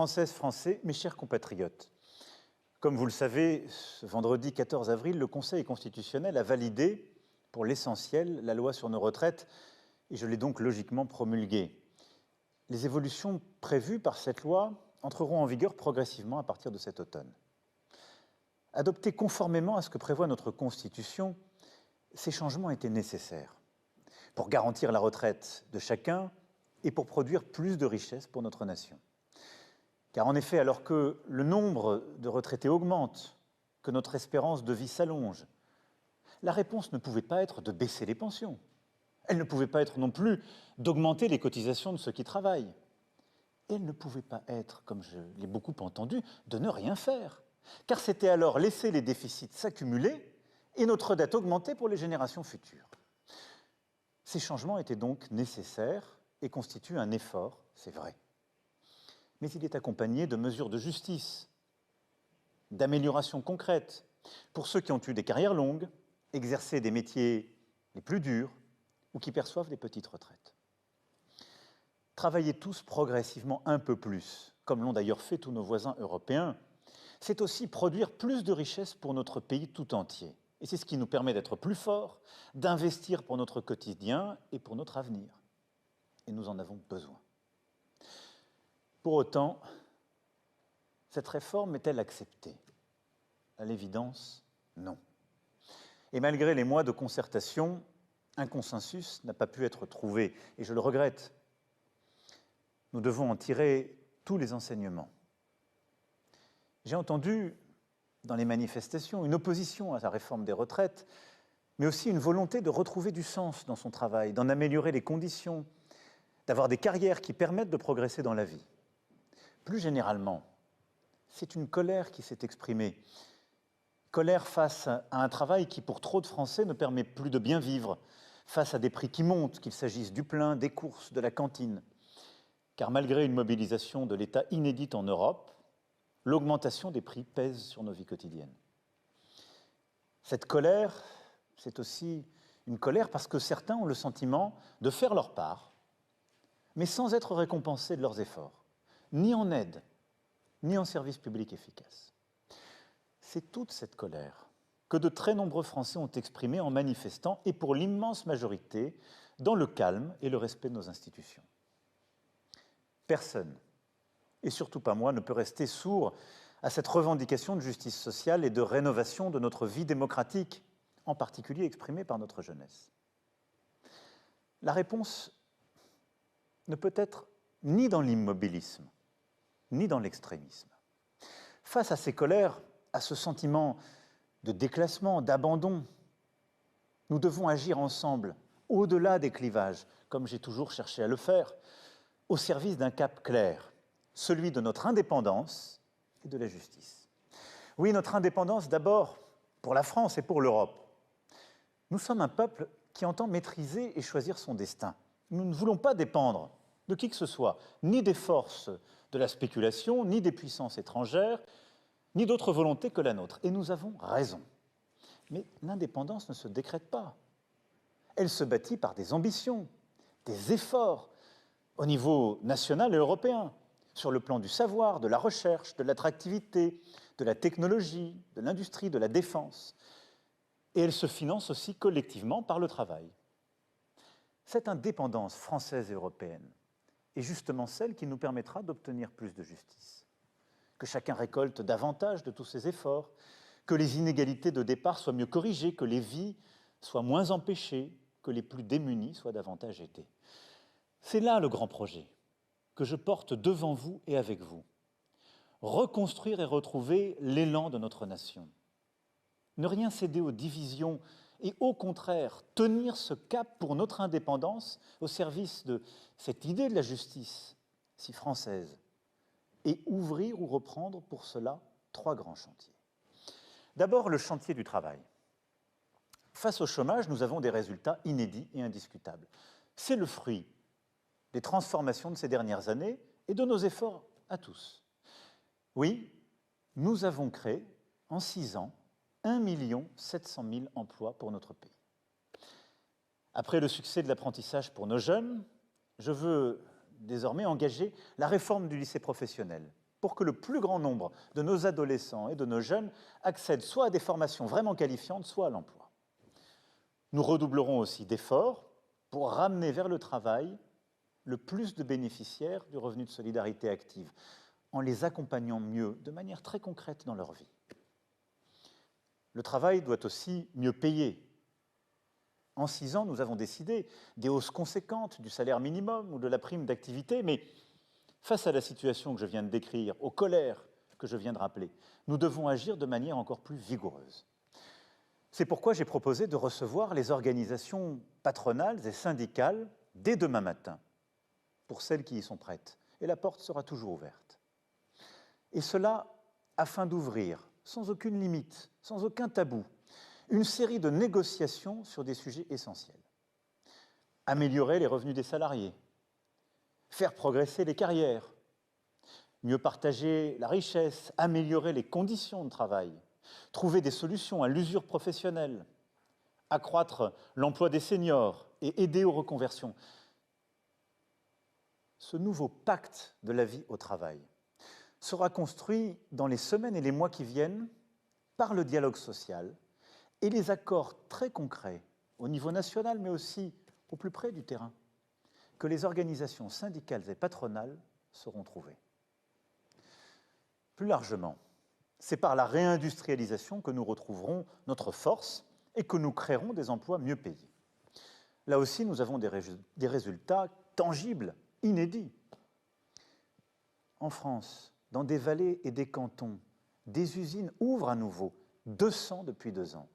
Françaises, Français, mes chers compatriotes, comme vous le savez, ce vendredi 14 avril, le Conseil constitutionnel a validé, pour l'essentiel, la loi sur nos retraites, et je l'ai donc logiquement promulguée. Les évolutions prévues par cette loi entreront en vigueur progressivement à partir de cet automne. Adoptés conformément à ce que prévoit notre Constitution, ces changements étaient nécessaires pour garantir la retraite de chacun et pour produire plus de richesses pour notre nation. Car en effet, alors que le nombre de retraités augmente, que notre espérance de vie s'allonge, la réponse ne pouvait pas être de baisser les pensions. Elle ne pouvait pas être non plus d'augmenter les cotisations de ceux qui travaillent. Elle ne pouvait pas être, comme je l'ai beaucoup entendu, de ne rien faire. Car c'était alors laisser les déficits s'accumuler et notre dette augmenter pour les générations futures. Ces changements étaient donc nécessaires et constituent un effort, c'est vrai. Mais il est accompagné de mesures de justice, d'améliorations concrètes pour ceux qui ont eu des carrières longues, exercé des métiers les plus durs ou qui perçoivent des petites retraites. Travailler tous progressivement un peu plus, comme l'ont d'ailleurs fait tous nos voisins européens, c'est aussi produire plus de richesses pour notre pays tout entier. Et c'est ce qui nous permet d'être plus forts, d'investir pour notre quotidien et pour notre avenir. Et nous en avons besoin. Pour autant, cette réforme est-elle acceptée? À l'évidence, non. Et malgré les mois de concertation, un consensus n'a pas pu être trouvé, et je le regrette. Nous devons en tirer tous les enseignements. J'ai entendu, dans les manifestations, une opposition à la réforme des retraites, mais aussi une volonté de retrouver du sens dans son travail, d'en améliorer les conditions, d'avoir des carrières qui permettent de progresser dans la vie. Plus généralement, c'est une colère qui s'est exprimée. Colère face à un travail qui, pour trop de Français, ne permet plus de bien vivre, face à des prix qui montent, qu'il s'agisse du plein, des courses, de la cantine. Car malgré une mobilisation de l'État inédite en Europe, l'augmentation des prix pèse sur nos vies quotidiennes. Cette colère, c'est aussi une colère parce que certains ont le sentiment de faire leur part, mais sans être récompensés de leurs efforts, ni en aide, ni en service public efficace. C'est toute cette colère que de très nombreux Français ont exprimée en manifestant, et pour l'immense majorité, dans le calme et le respect de nos institutions. Personne, et surtout pas moi, ne peut rester sourd à cette revendication de justice sociale et de rénovation de notre vie démocratique, en particulier exprimée par notre jeunesse. La réponse ne peut être ni dans l'immobilisme, ni dans l'extrémisme. Face à ces colères, à ce sentiment de déclassement, d'abandon, nous devons agir ensemble, au-delà des clivages, comme j'ai toujours cherché à le faire, au service d'un cap clair, celui de notre indépendance et de la justice. Oui, notre indépendance d'abord pour la France et pour l'Europe. Nous sommes un peuple qui entend maîtriser et choisir son destin. Nous ne voulons pas dépendre de qui que ce soit, ni des forces de la spéculation, ni des puissances étrangères, ni d'autres volontés que la nôtre. Et nous avons raison. Mais l'indépendance ne se décrète pas. Elle se bâtit par des ambitions, des efforts, au niveau national et européen, sur le plan du savoir, de la recherche, de l'attractivité, de la technologie, de l'industrie, de la défense. Et elle se finance aussi collectivement par le travail. Cette indépendance française et européenne est justement celle qui nous permettra d'obtenir plus de justice. Que chacun récolte davantage de tous ses efforts, que les inégalités de départ soient mieux corrigées, que les vies soient moins empêchées, que les plus démunis soient davantage aidés. C'est là le grand projet que je porte devant vous et avec vous. Reconstruire et retrouver l'élan de notre nation. Ne rien céder aux divisions et au contraire, tenir ce cap pour notre indépendance au service de cette idée de la justice si française et ouvrir ou reprendre pour cela 3 grands chantiers. D'abord, le chantier du travail. Face au chômage, nous avons des résultats inédits et indiscutables. C'est le fruit des transformations de ces dernières années et de nos efforts à tous. Oui, nous avons créé, en 6 ans, 1 700 000 emplois pour notre pays. Après le succès de l'apprentissage pour nos jeunes, je veux désormais engager la réforme du lycée professionnel, pour que le plus grand nombre de nos adolescents et de nos jeunes accèdent soit à des formations vraiment qualifiantes, soit à l'emploi. Nous redoublerons aussi d'efforts pour ramener vers le travail le plus de bénéficiaires du revenu de solidarité active, en les accompagnant mieux, de manière très concrète dans leur vie. Le travail doit aussi mieux payer. En 6 ans, nous avons décidé des hausses conséquentes du salaire minimum ou de la prime d'activité, mais face à la situation que je viens de décrire, aux colères que je viens de rappeler, nous devons agir de manière encore plus vigoureuse. C'est pourquoi j'ai proposé de recevoir les organisations patronales et syndicales dès demain matin, pour celles qui y sont prêtes, et la porte sera toujours ouverte. Et cela afin d'ouvrir, sans aucune limite, sans aucun tabou, une série de négociations sur des sujets essentiels. Améliorer les revenus des salariés, faire progresser les carrières, mieux partager la richesse, améliorer les conditions de travail, trouver des solutions à l'usure professionnelle, accroître l'emploi des seniors et aider aux reconversions. Ce nouveau pacte de la vie au travail sera construit dans les semaines et les mois qui viennent par le dialogue social et les accords très concrets au niveau national, mais aussi au plus près du terrain, que les organisations syndicales et patronales sauront trouver. Plus largement, c'est par la réindustrialisation que nous retrouverons notre force et que nous créerons des emplois mieux payés. Là aussi, nous avons des résultats tangibles, inédits. En France, dans des vallées et des cantons, des usines ouvrent à nouveau, 200 depuis 2 ans.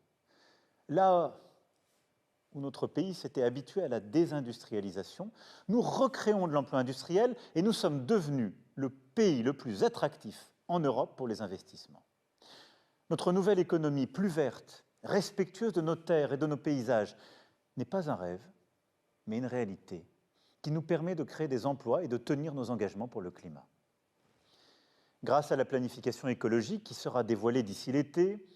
Là où notre pays s'était habitué à la désindustrialisation, nous recréons de l'emploi industriel et nous sommes devenus le pays le plus attractif en Europe pour les investissements. Notre nouvelle économie plus verte, respectueuse de nos terres et de nos paysages, n'est pas un rêve, mais une réalité qui nous permet de créer des emplois et de tenir nos engagements pour le climat. Grâce à la planification écologique qui sera dévoilée d'ici l'été,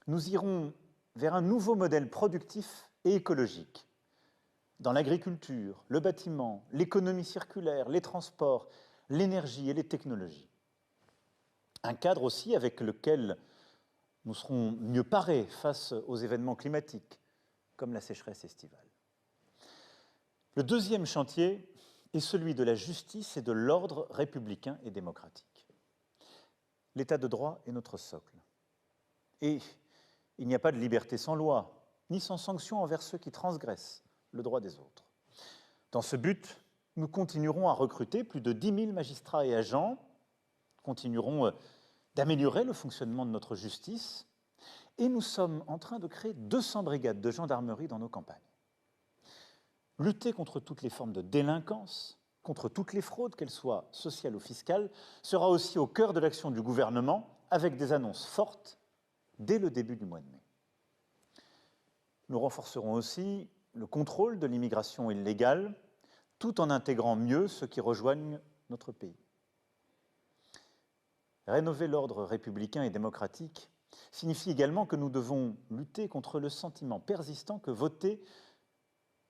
nous irons vers un nouveau modèle productif et écologique dans l'agriculture, le bâtiment, l'économie circulaire, les transports, l'énergie et les technologies. Un cadre aussi avec lequel nous serons mieux parés face aux événements climatiques, comme la sécheresse estivale. Le deuxième chantier est celui de la justice et de l'ordre républicain et démocratique. L'état de droit est notre socle. Et il n'y a pas de liberté sans loi, ni sans sanction envers ceux qui transgressent le droit des autres. Dans ce but, nous continuerons à recruter plus de 10 000 magistrats et agents, continuerons d'améliorer le fonctionnement de notre justice, et nous sommes en train de créer 200 brigades de gendarmerie dans nos campagnes. Lutter contre toutes les formes de délinquance, contre toutes les fraudes, qu'elles soient sociales ou fiscales, sera aussi au cœur de l'action du gouvernement, avec des annonces fortes dès le début du mois de mai. Nous renforcerons aussi le contrôle de l'immigration illégale, tout en intégrant mieux ceux qui rejoignent notre pays. Rénover l'ordre républicain et démocratique signifie également que nous devons lutter contre le sentiment persistant que voter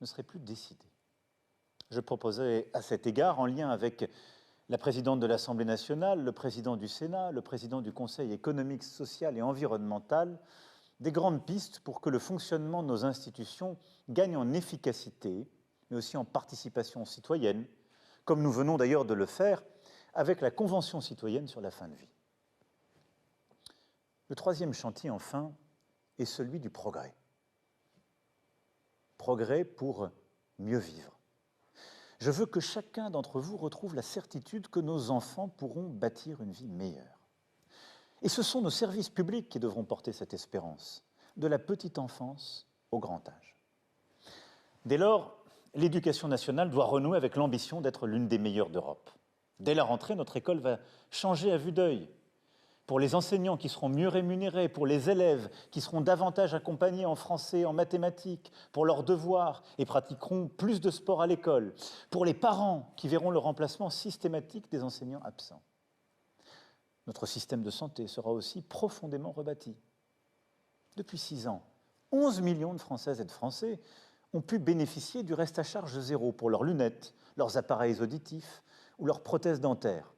ne serait plus décidé. Je proposais à cet égard, en lien avec la présidente de l'Assemblée nationale, le président du Sénat, le président du Conseil économique, social et environnemental, des grandes pistes pour que le fonctionnement de nos institutions gagne en efficacité, mais aussi en participation citoyenne, comme nous venons d'ailleurs de le faire avec la Convention citoyenne sur la fin de vie. Le troisième chantier, enfin, est celui du progrès. Progrès pour mieux vivre. Je veux que chacun d'entre vous retrouve la certitude que nos enfants pourront bâtir une vie meilleure. Et ce sont nos services publics qui devront porter cette espérance, de la petite enfance au grand âge. Dès lors, l'éducation nationale doit renouer avec l'ambition d'être l'une des meilleures d'Europe. Dès la rentrée, notre école va changer à vue d'œil. Pour les enseignants qui seront mieux rémunérés, pour les élèves qui seront davantage accompagnés en français, en mathématiques, pour leurs devoirs et pratiqueront plus de sport à l'école, pour les parents qui verront le remplacement systématique des enseignants absents. Notre système de santé sera aussi profondément rebâti. Depuis 6 ans, 11 millions de Françaises et de Français ont pu bénéficier du reste à charge zéro pour leurs lunettes, leurs appareils auditifs ou leurs prothèses dentaires.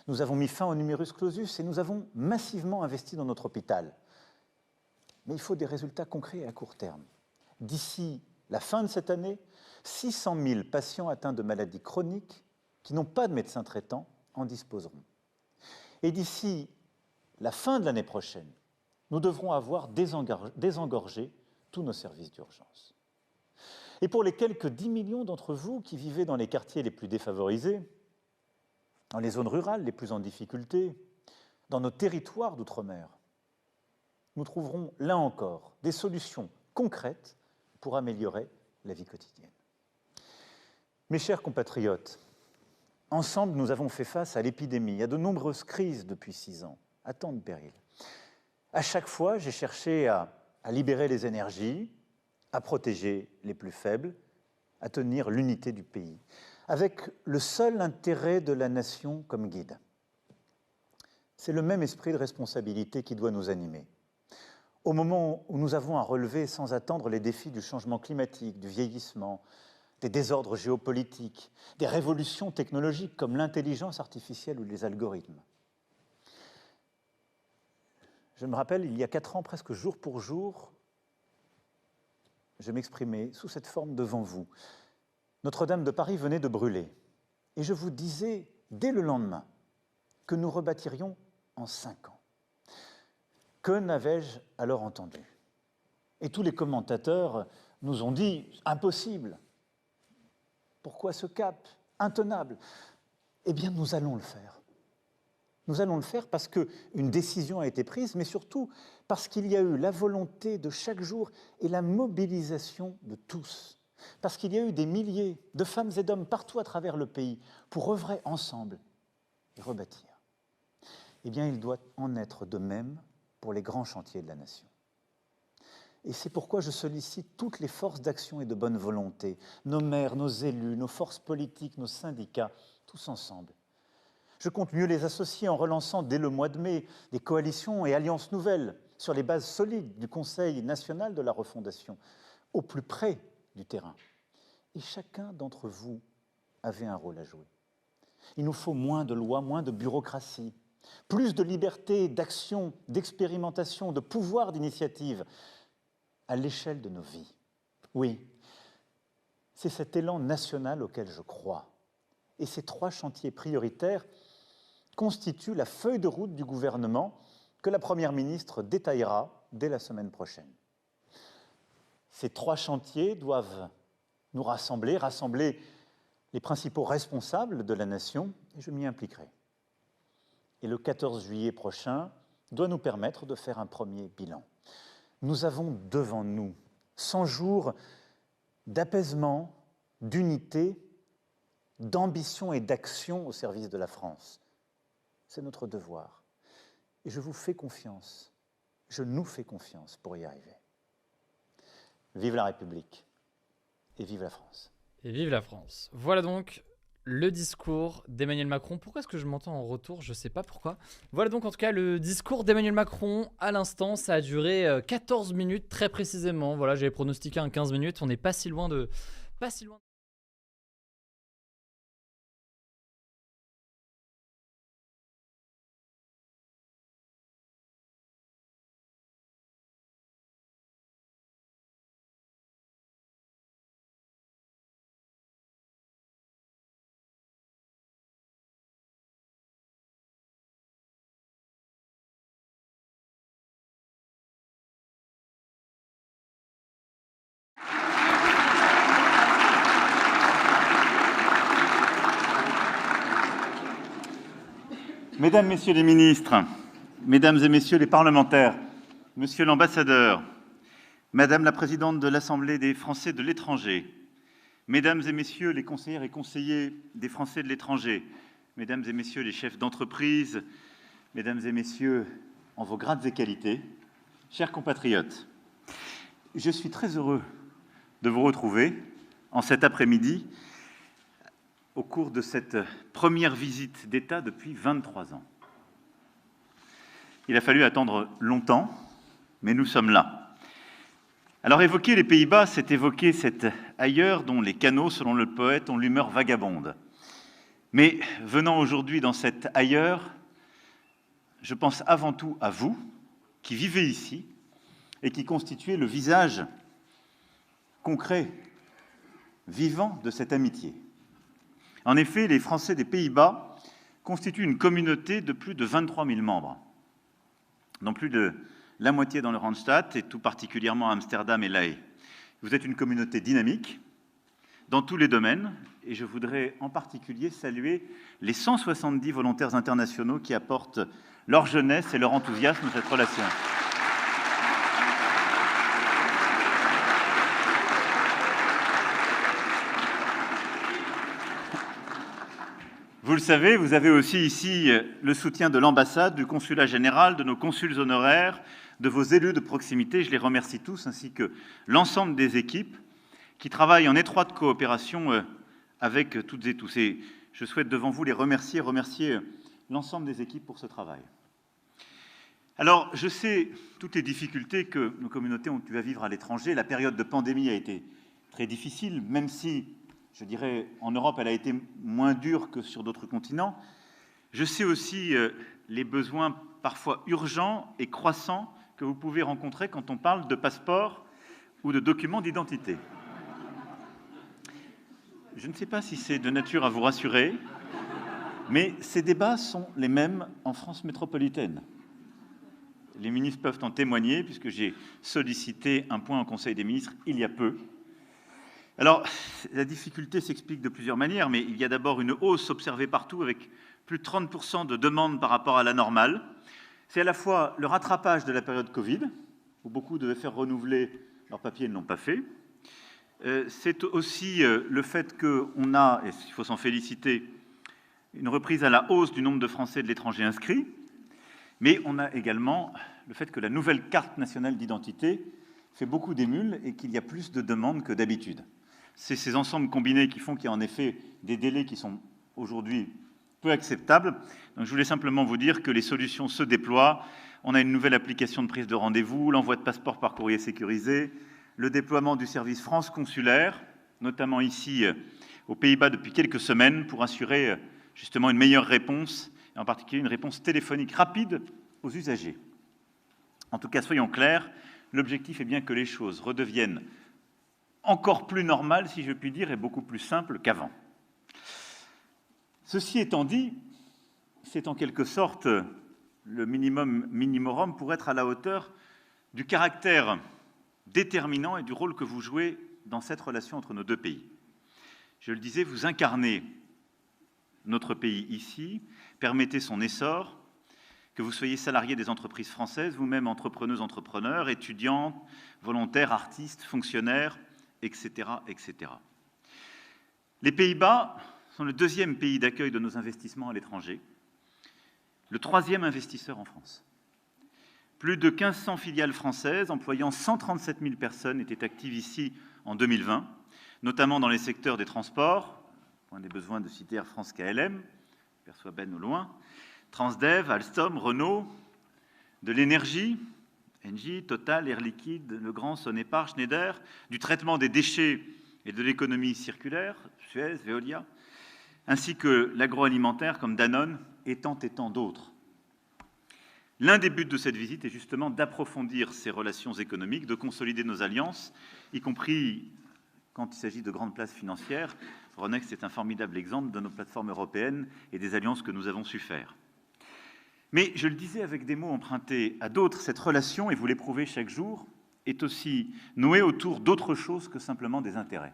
Nous avons mis fin au numerus clausus et nous avons massivement investi dans notre hôpital. Mais il faut des résultats concrets et à court terme. D'ici la fin de cette année, 600 000 patients atteints de maladies chroniques qui n'ont pas de médecin traitant en disposeront. Et d'ici la fin de l'année prochaine, nous devrons avoir désengorgé tous nos services d'urgence. Et pour les quelques 10 millions d'entre vous qui vivez dans les quartiers les plus défavorisés, dans les zones rurales les plus en difficulté, dans nos territoires d'outre-mer, nous trouverons là encore des solutions concrètes pour améliorer la vie quotidienne. Mes chers compatriotes, ensemble, nous avons fait face à l'épidémie, à de nombreuses crises depuis 6 ans, à tant de périls. À chaque fois, j'ai cherché à libérer les énergies, à protéger les plus faibles, à tenir l'unité du pays, avec le seul intérêt de la nation comme guide. C'est le même esprit de responsabilité qui doit nous animer. Au moment où nous avons à relever sans attendre les défis du changement climatique, du vieillissement, des désordres géopolitiques, des révolutions technologiques comme l'intelligence artificielle ou les algorithmes. Je me rappelle, il y a 4 ans, presque jour pour jour, je m'exprimais sous cette forme devant vous. Notre-Dame de Paris venait de brûler. Et je vous disais, dès le lendemain, que nous rebâtirions en 5 ans. Que n'avais-je alors entendu? Et tous les commentateurs nous ont dit « impossible ». Pourquoi ce cap intenable? Eh bien, nous allons le faire. Nous allons le faire parce qu'une décision a été prise, mais surtout parce qu'il y a eu la volonté de chaque jour et la mobilisation de tous. Parce qu'il y a eu des milliers de femmes et d'hommes partout à travers le pays pour œuvrer ensemble et rebâtir. Eh bien, il doit en être de même pour les grands chantiers de la nation. Et c'est pourquoi je sollicite toutes les forces d'action et de bonne volonté, nos maires, nos élus, nos forces politiques, nos syndicats, tous ensemble. Je compte mieux les associer en relançant dès le mois de mai des coalitions et alliances nouvelles sur les bases solides du Conseil national de la refondation, au plus près du terrain. Et chacun d'entre vous avait un rôle à jouer. Il nous faut moins de lois, moins de bureaucratie, plus de liberté, d'action, d'expérimentation, de pouvoir d'initiative à l'échelle de nos vies. Oui, c'est cet élan national auquel je crois. Et ces 3 chantiers prioritaires constituent la feuille de route du gouvernement que la Première ministre détaillera dès la semaine prochaine. Ces 3 chantiers doivent nous rassembler les principaux responsables de la nation, et je m'y impliquerai. Et le 14 juillet prochain doit nous permettre de faire un premier bilan. Nous avons devant nous 100 jours d'apaisement, d'unité, d'ambition et d'action au service de la France. C'est notre devoir. Et je vous fais confiance, je nous fais confiance pour y arriver. Vive la République et vive la France. Et vive la France. Voilà donc le discours d'Emmanuel Macron. Pourquoi est-ce que je m'entends en retour? Je ne sais pas pourquoi. Voilà donc en tout cas le discours d'Emmanuel Macron à l'instant. Ça a duré 14 minutes très précisément. Voilà, j'avais pronostiqué un 15 minutes. On n'est pas si loin de... Mesdames, Messieurs les ministres, Mesdames et Messieurs les parlementaires, Monsieur l'ambassadeur, Madame la présidente de l'Assemblée des Français de l'étranger, Mesdames et Messieurs les conseillères et conseillers des Français de l'étranger, Mesdames et Messieurs les chefs d'entreprise, Mesdames et Messieurs en vos grades et qualités, chers compatriotes, je suis très heureux de vous retrouver en cet après-midi au cours de cette première visite d'État depuis 23 ans. Il a fallu attendre longtemps, mais nous sommes là. Alors évoquer les Pays-Bas, c'est évoquer cet ailleurs dont les canaux, selon le poète, ont l'humeur vagabonde. Mais venant aujourd'hui dans cet ailleurs, je pense avant tout à vous, qui vivez ici et qui constituez le visage concret, vivant de cette amitié. En effet, les Français des Pays-Bas constituent une communauté de plus de 23 000 membres, dont plus de la moitié dans le Randstad, et tout particulièrement à Amsterdam et La Haye. Vous êtes une communauté dynamique, dans tous les domaines, et je voudrais en particulier saluer les 170 volontaires internationaux qui apportent leur jeunesse et leur enthousiasme à cette relation. Vous le savez, vous avez aussi ici le soutien de l'ambassade, du consulat général, de nos consuls honoraires, de vos élus de proximité. Je les remercie tous, ainsi que l'ensemble des équipes qui travaillent en étroite coopération avec toutes et tous. Et je souhaite devant vous les remercier l'ensemble des équipes pour ce travail. Alors, je sais toutes les difficultés que nos communautés ont eu à vivre à l'étranger. La période de pandémie a été très difficile, même si, je dirais, en Europe, elle a été moins dure que sur d'autres continents. Je sais aussi les besoins parfois urgents et croissants que vous pouvez rencontrer quand on parle de passeport ou de documents d'identité. Je ne sais pas si c'est de nature à vous rassurer, mais ces débats sont les mêmes en France métropolitaine. Les ministres peuvent en témoigner, puisque j'ai sollicité un point au Conseil des ministres il y a peu. Alors, la difficulté s'explique de plusieurs manières, mais il y a d'abord une hausse observée partout, avec plus de 30% de demandes par rapport à la normale. C'est à la fois le rattrapage de la période Covid, où beaucoup devaient faire renouveler leurs papiers et ne l'ont pas fait. C'est aussi le fait qu'on a, et il faut s'en féliciter, une reprise à la hausse du nombre de Français de l'étranger inscrits, mais on a également le fait que la nouvelle carte nationale d'identité fait beaucoup d'émules et qu'il y a plus de demandes que d'habitude. C'est ces ensembles combinés qui font qu'il y a en effet des délais qui sont aujourd'hui peu acceptables. Donc je voulais simplement vous dire que les solutions se déploient. On a une nouvelle application de prise de rendez-vous, l'envoi de passeports par courrier sécurisé, le déploiement du service France consulaire, notamment ici aux Pays-Bas depuis quelques semaines, pour assurer justement une meilleure réponse, et en particulier une réponse téléphonique rapide aux usagers. En tout cas, soyons clairs, l'objectif est bien que les choses redeviennent encore plus normales, si je puis dire, et beaucoup plus simples qu'avant. Ceci étant dit, c'est en quelque sorte le minimum minimorum pour être à la hauteur du caractère déterminant et du rôle que vous jouez dans cette relation entre nos deux pays. Je le disais, vous incarnez notre pays ici, permettez son essor, que vous soyez salarié des entreprises françaises, vous-même entrepreneuses, entrepreneurs, étudiants, volontaires, artistes, fonctionnaires, etc., etc. Les Pays-Bas sont le deuxième pays d'accueil de nos investissements à l'étranger, le troisième investisseur en France. Plus de 1500 filiales françaises employant 137 000 personnes étaient actives ici en 2020, notamment dans les secteurs des transports, point des besoins de citer Air France KLM, perçoit Ben au loin, Transdev, Alstom, Renault, de l'énergie, Engie, Total, Air Liquide, Legrand, Sonepar, Schneider, du traitement des déchets et de l'économie circulaire, Suez, Veolia, ainsi que l'agroalimentaire comme Danone et tant d'autres. L'un des buts de cette visite est justement d'approfondir ces relations économiques, de consolider nos alliances, y compris quand il s'agit de grandes places financières. Euronext est un formidable exemple de nos plateformes européennes et des alliances que nous avons su faire. Mais, je le disais avec des mots empruntés à d'autres, cette relation, et vous l'éprouvez chaque jour, est aussi nouée autour d'autre chose que simplement des intérêts.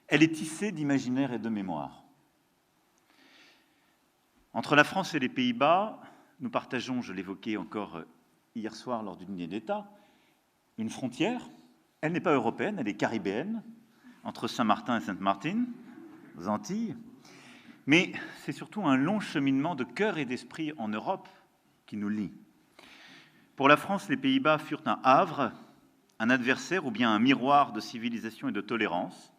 Elle est tissée d'imaginaire et de mémoire. Entre la France et les Pays-Bas, nous partageons, je l'évoquais encore hier soir lors du dîner d'État, une frontière. Elle n'est pas européenne, elle est caribéenne, entre Saint-Martin et Sainte-Martine, aux Antilles. Mais c'est surtout un long cheminement de cœur et d'esprit en Europe qui nous lie. Pour la France, les Pays-Bas furent un havre, un adversaire ou bien un miroir de civilisation et de tolérance,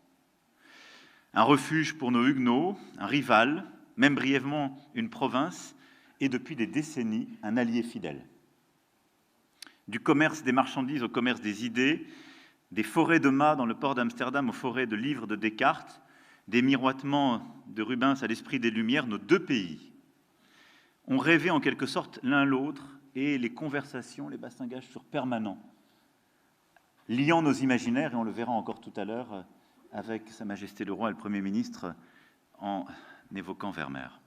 un refuge pour nos huguenots, un rival, même brièvement une province, et depuis des décennies, un allié fidèle. Du commerce des marchandises au commerce des idées, des forêts de mâts dans le port d'Amsterdam aux forêts de livres de Descartes, des miroitements de Rubens à l'esprit des Lumières, nos deux pays ont rêvé en quelque sorte l'un l'autre, et les conversations, les bastingages furent permanents, liant nos imaginaires, et on le verra encore tout à l'heure avec Sa Majesté le Roi et le Premier ministre en évoquant Vermeer.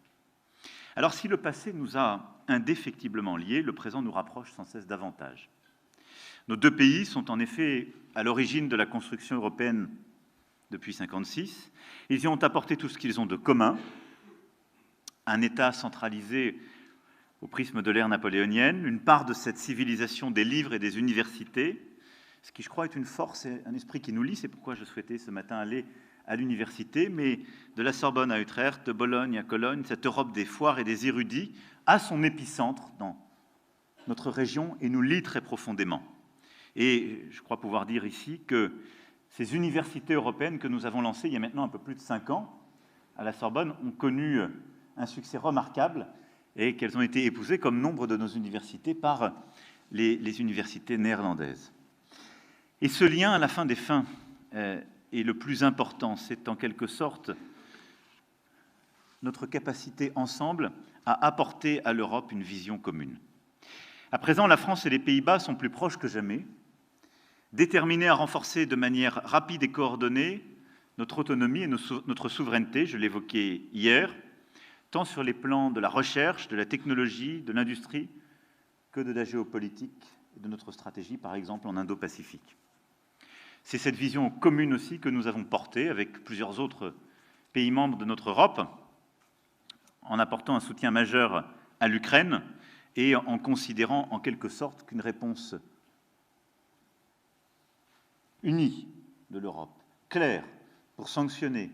Alors si le passé nous a indéfectiblement liés, le présent nous rapproche sans cesse davantage. Nos deux pays sont en effet à l'origine de la construction européenne depuis 1956. Ils y ont apporté tout ce qu'ils ont de commun, un État centralisé au prisme de l'ère napoléonienne, une part de cette civilisation des livres et des universités, ce qui, je crois, est une force et un esprit qui nous lie. C'est pourquoi je souhaitais ce matin aller à l'université, mais de la Sorbonne à Utrecht, de Bologne à Cologne, cette Europe des foires et des érudits a son épicentre dans notre région et nous lie très profondément. Et je crois pouvoir dire ici que ces universités européennes que nous avons lancées il y a maintenant un peu plus de 5 ans à la Sorbonne ont connu un succès remarquable et qu'elles ont été épousées, comme nombre de nos universités, par les universités néerlandaises. Et ce lien, à la fin des fins, est le plus important. C'est en quelque sorte notre capacité ensemble à apporter à l'Europe une vision commune. À présent, la France et les Pays-Bas sont plus proches que jamais, déterminés à renforcer de manière rapide et coordonnée notre autonomie et notre souveraineté, je l'évoquais hier, tant sur les plans de la recherche, de la technologie, de l'industrie, que de la géopolitique et de notre stratégie, par exemple en Indo-Pacifique. C'est cette vision commune aussi que nous avons portée avec plusieurs autres pays membres de notre Europe, en apportant un soutien majeur à l'Ukraine et en considérant en quelque sorte qu'une réponse unie de l'Europe, claire, pour sanctionner,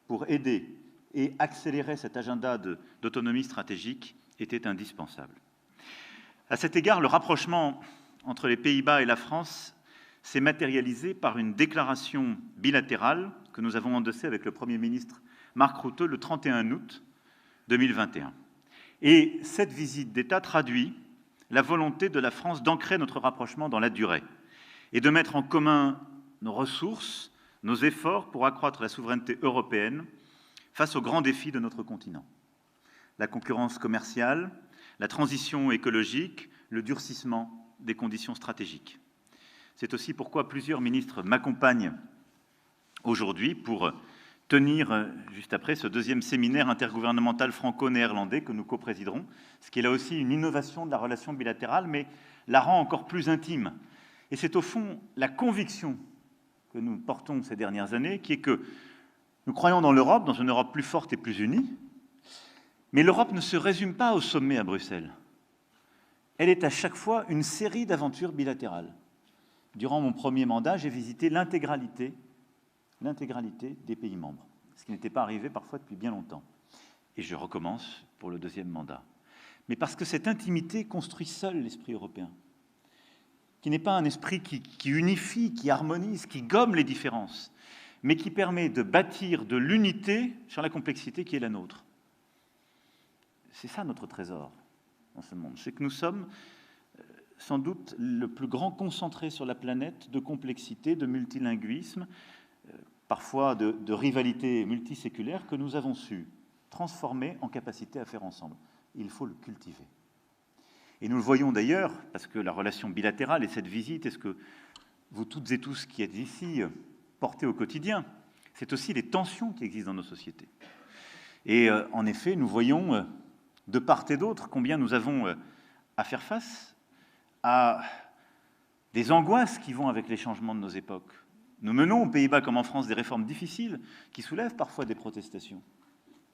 pour aider et accélérer cet agenda d'autonomie stratégique était indispensable. À cet égard, le rapprochement entre les Pays-Bas et la France s'est matérialisé par une déclaration bilatérale que nous avons endossée avec le Premier ministre Mark Rutte le 31 août 2021. Et cette visite d'État traduit la volonté de la France d'ancrer notre rapprochement dans la durée et de mettre en commun nos ressources, nos efforts pour accroître la souveraineté européenne face aux grands défis de notre continent. La concurrence commerciale, la transition écologique, le durcissement des conditions stratégiques. C'est aussi pourquoi plusieurs ministres m'accompagnent aujourd'hui pour tenir, juste après, ce deuxième séminaire intergouvernemental franco-néerlandais que nous coprésiderons, ce qui est là aussi une innovation de la relation bilatérale, mais la rend encore plus intime. Et c'est au fond la conviction que nous portons ces dernières années, qui est que nous croyons dans l'Europe, dans une Europe plus forte et plus unie, mais l'Europe ne se résume pas au sommet à Bruxelles. Elle est à chaque fois une série d'aventures bilatérales. Durant mon premier mandat, j'ai visité l'intégralité des pays membres, ce qui n'était pas arrivé parfois depuis bien longtemps. Et je recommence pour le deuxième mandat. Mais parce que cette intimité construit seule l'esprit européen, qui n'est pas un esprit qui unifie, qui harmonise, qui gomme les différences, mais qui permet de bâtir de l'unité sur la complexité qui est la nôtre. C'est ça notre trésor dans ce monde, c'est que nous sommes sans doute le plus grand concentré sur la planète de complexité, de multilinguisme, parfois de rivalité multiséculaire que nous avons su transformer en capacité à faire ensemble. Il faut le cultiver. Et nous le voyons d'ailleurs, parce que la relation bilatérale et cette visite, est ce que vous toutes et tous qui êtes ici portez au quotidien, c'est aussi les tensions qui existent dans nos sociétés. Et en effet, nous voyons de part et d'autre combien nous avons à faire face à des angoisses qui vont avec les changements de nos époques. Nous menons aux Pays-Bas comme en France des réformes difficiles qui soulèvent parfois des protestations.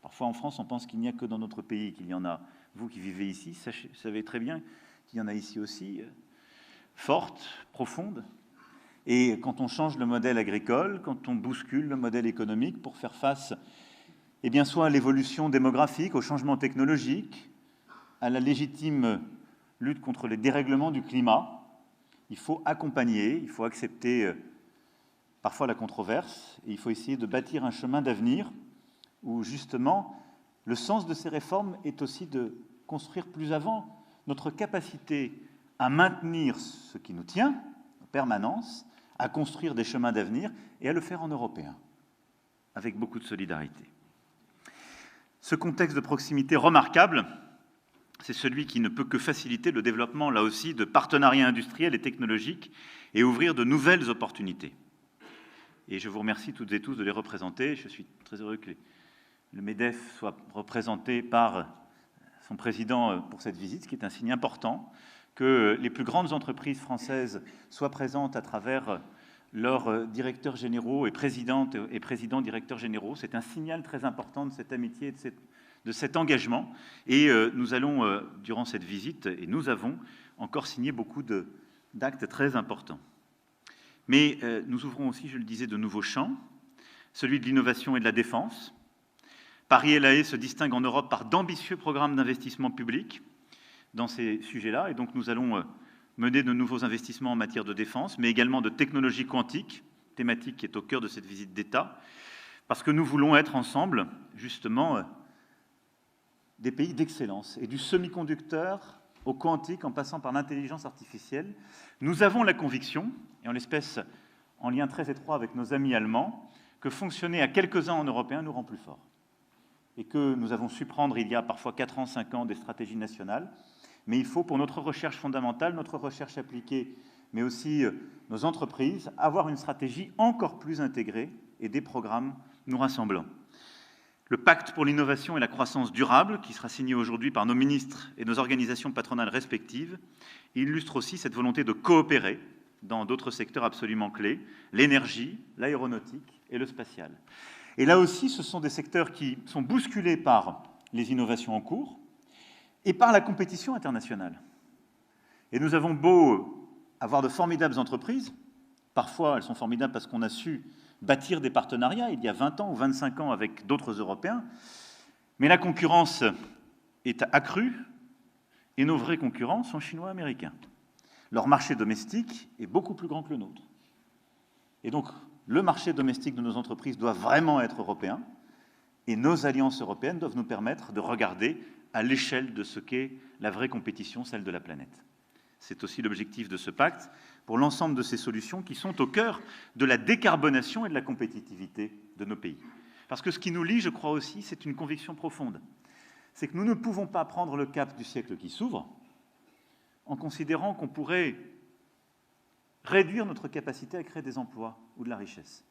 Parfois en France, on pense qu'il n'y a que dans notre pays qu'il y en a. Vous qui vivez ici, savez très bien qu'il y en a ici aussi, fortes, profondes. Et quand on change le modèle agricole, quand on bouscule le modèle économique pour faire face, eh bien, soit à l'évolution démographique, au changement technologique, à la légitime lutte contre les dérèglements du climat, il faut accompagner, il faut accepter parfois la controverse, et il faut essayer de bâtir un chemin d'avenir où justement le sens de ces réformes est aussi de construire plus avant notre capacité à maintenir ce qui nous tient en permanence, à construire des chemins d'avenir et à le faire en européen. avec beaucoup de solidarité. Ce contexte de proximité remarquable, c'est celui qui ne peut que faciliter le développement, là aussi, de partenariats industriels et technologiques et ouvrir de nouvelles opportunités. Et je vous remercie toutes et tous de les représenter. Je suis très heureux que le MEDEF soit représenté par son président pour cette visite, ce qui est un signe important, que les plus grandes entreprises françaises soient présentes à travers leurs directeurs généraux et présidents directeurs généraux. C'est un signal très important de cette amitié et de cet engagement. Et nous allons, durant cette visite, et nous avons encore signé beaucoup d'actes très importants. Mais nous ouvrons aussi, je le disais, de nouveaux champs, celui de l'innovation et de la défense. Paris et La Haye se distinguent en Europe par d'ambitieux programmes d'investissement public dans ces sujets-là, et donc nous allons mener de nouveaux investissements en matière de défense, mais également de technologie quantique, thématique qui est au cœur de cette visite d'État, parce que nous voulons être ensemble, justement, des pays d'excellence, et du semi-conducteur au quantique, en passant par l'intelligence artificielle. Nous avons la conviction, et en l'espèce, en lien très étroit avec nos amis allemands, que fonctionner à quelques-uns en européen nous rend plus forts. Et que nous avons su prendre, il y a parfois 4 ans, 5 ans, des stratégies nationales. Mais il faut, pour notre recherche fondamentale, notre recherche appliquée, mais aussi nos entreprises, avoir une stratégie encore plus intégrée et des programmes nous rassemblant. Le pacte pour l'innovation et la croissance durable, qui sera signé aujourd'hui par nos ministres et nos organisations patronales respectives, illustre aussi cette volonté de coopérer dans d'autres secteurs absolument clés, l'énergie, l'aéronautique et le spatial. Et là aussi, ce sont des secteurs qui sont bousculés par les innovations en cours et par la compétition internationale. Et nous avons beau avoir de formidables entreprises, parfois elles sont formidables parce qu'on a su bâtir des partenariats il y a 20 ans ou 25 ans avec d'autres Européens, mais la concurrence est accrue et nos vrais concurrents sont chinois-américains. Leur marché domestique est beaucoup plus grand que le nôtre. Et donc, le marché domestique de nos entreprises doit vraiment être européen, et nos alliances européennes doivent nous permettre de regarder à l'échelle de ce qu'est la vraie compétition, celle de la planète. C'est aussi l'objectif de ce pacte pour l'ensemble de ces solutions qui sont au cœur de la décarbonation et de la compétitivité de nos pays. Parce que ce qui nous lie, je crois aussi, c'est une conviction profonde. C'est que nous ne pouvons pas prendre le cap du siècle qui s'ouvre en considérant qu'on pourrait réduire notre capacité à créer des emplois ou de la richesse.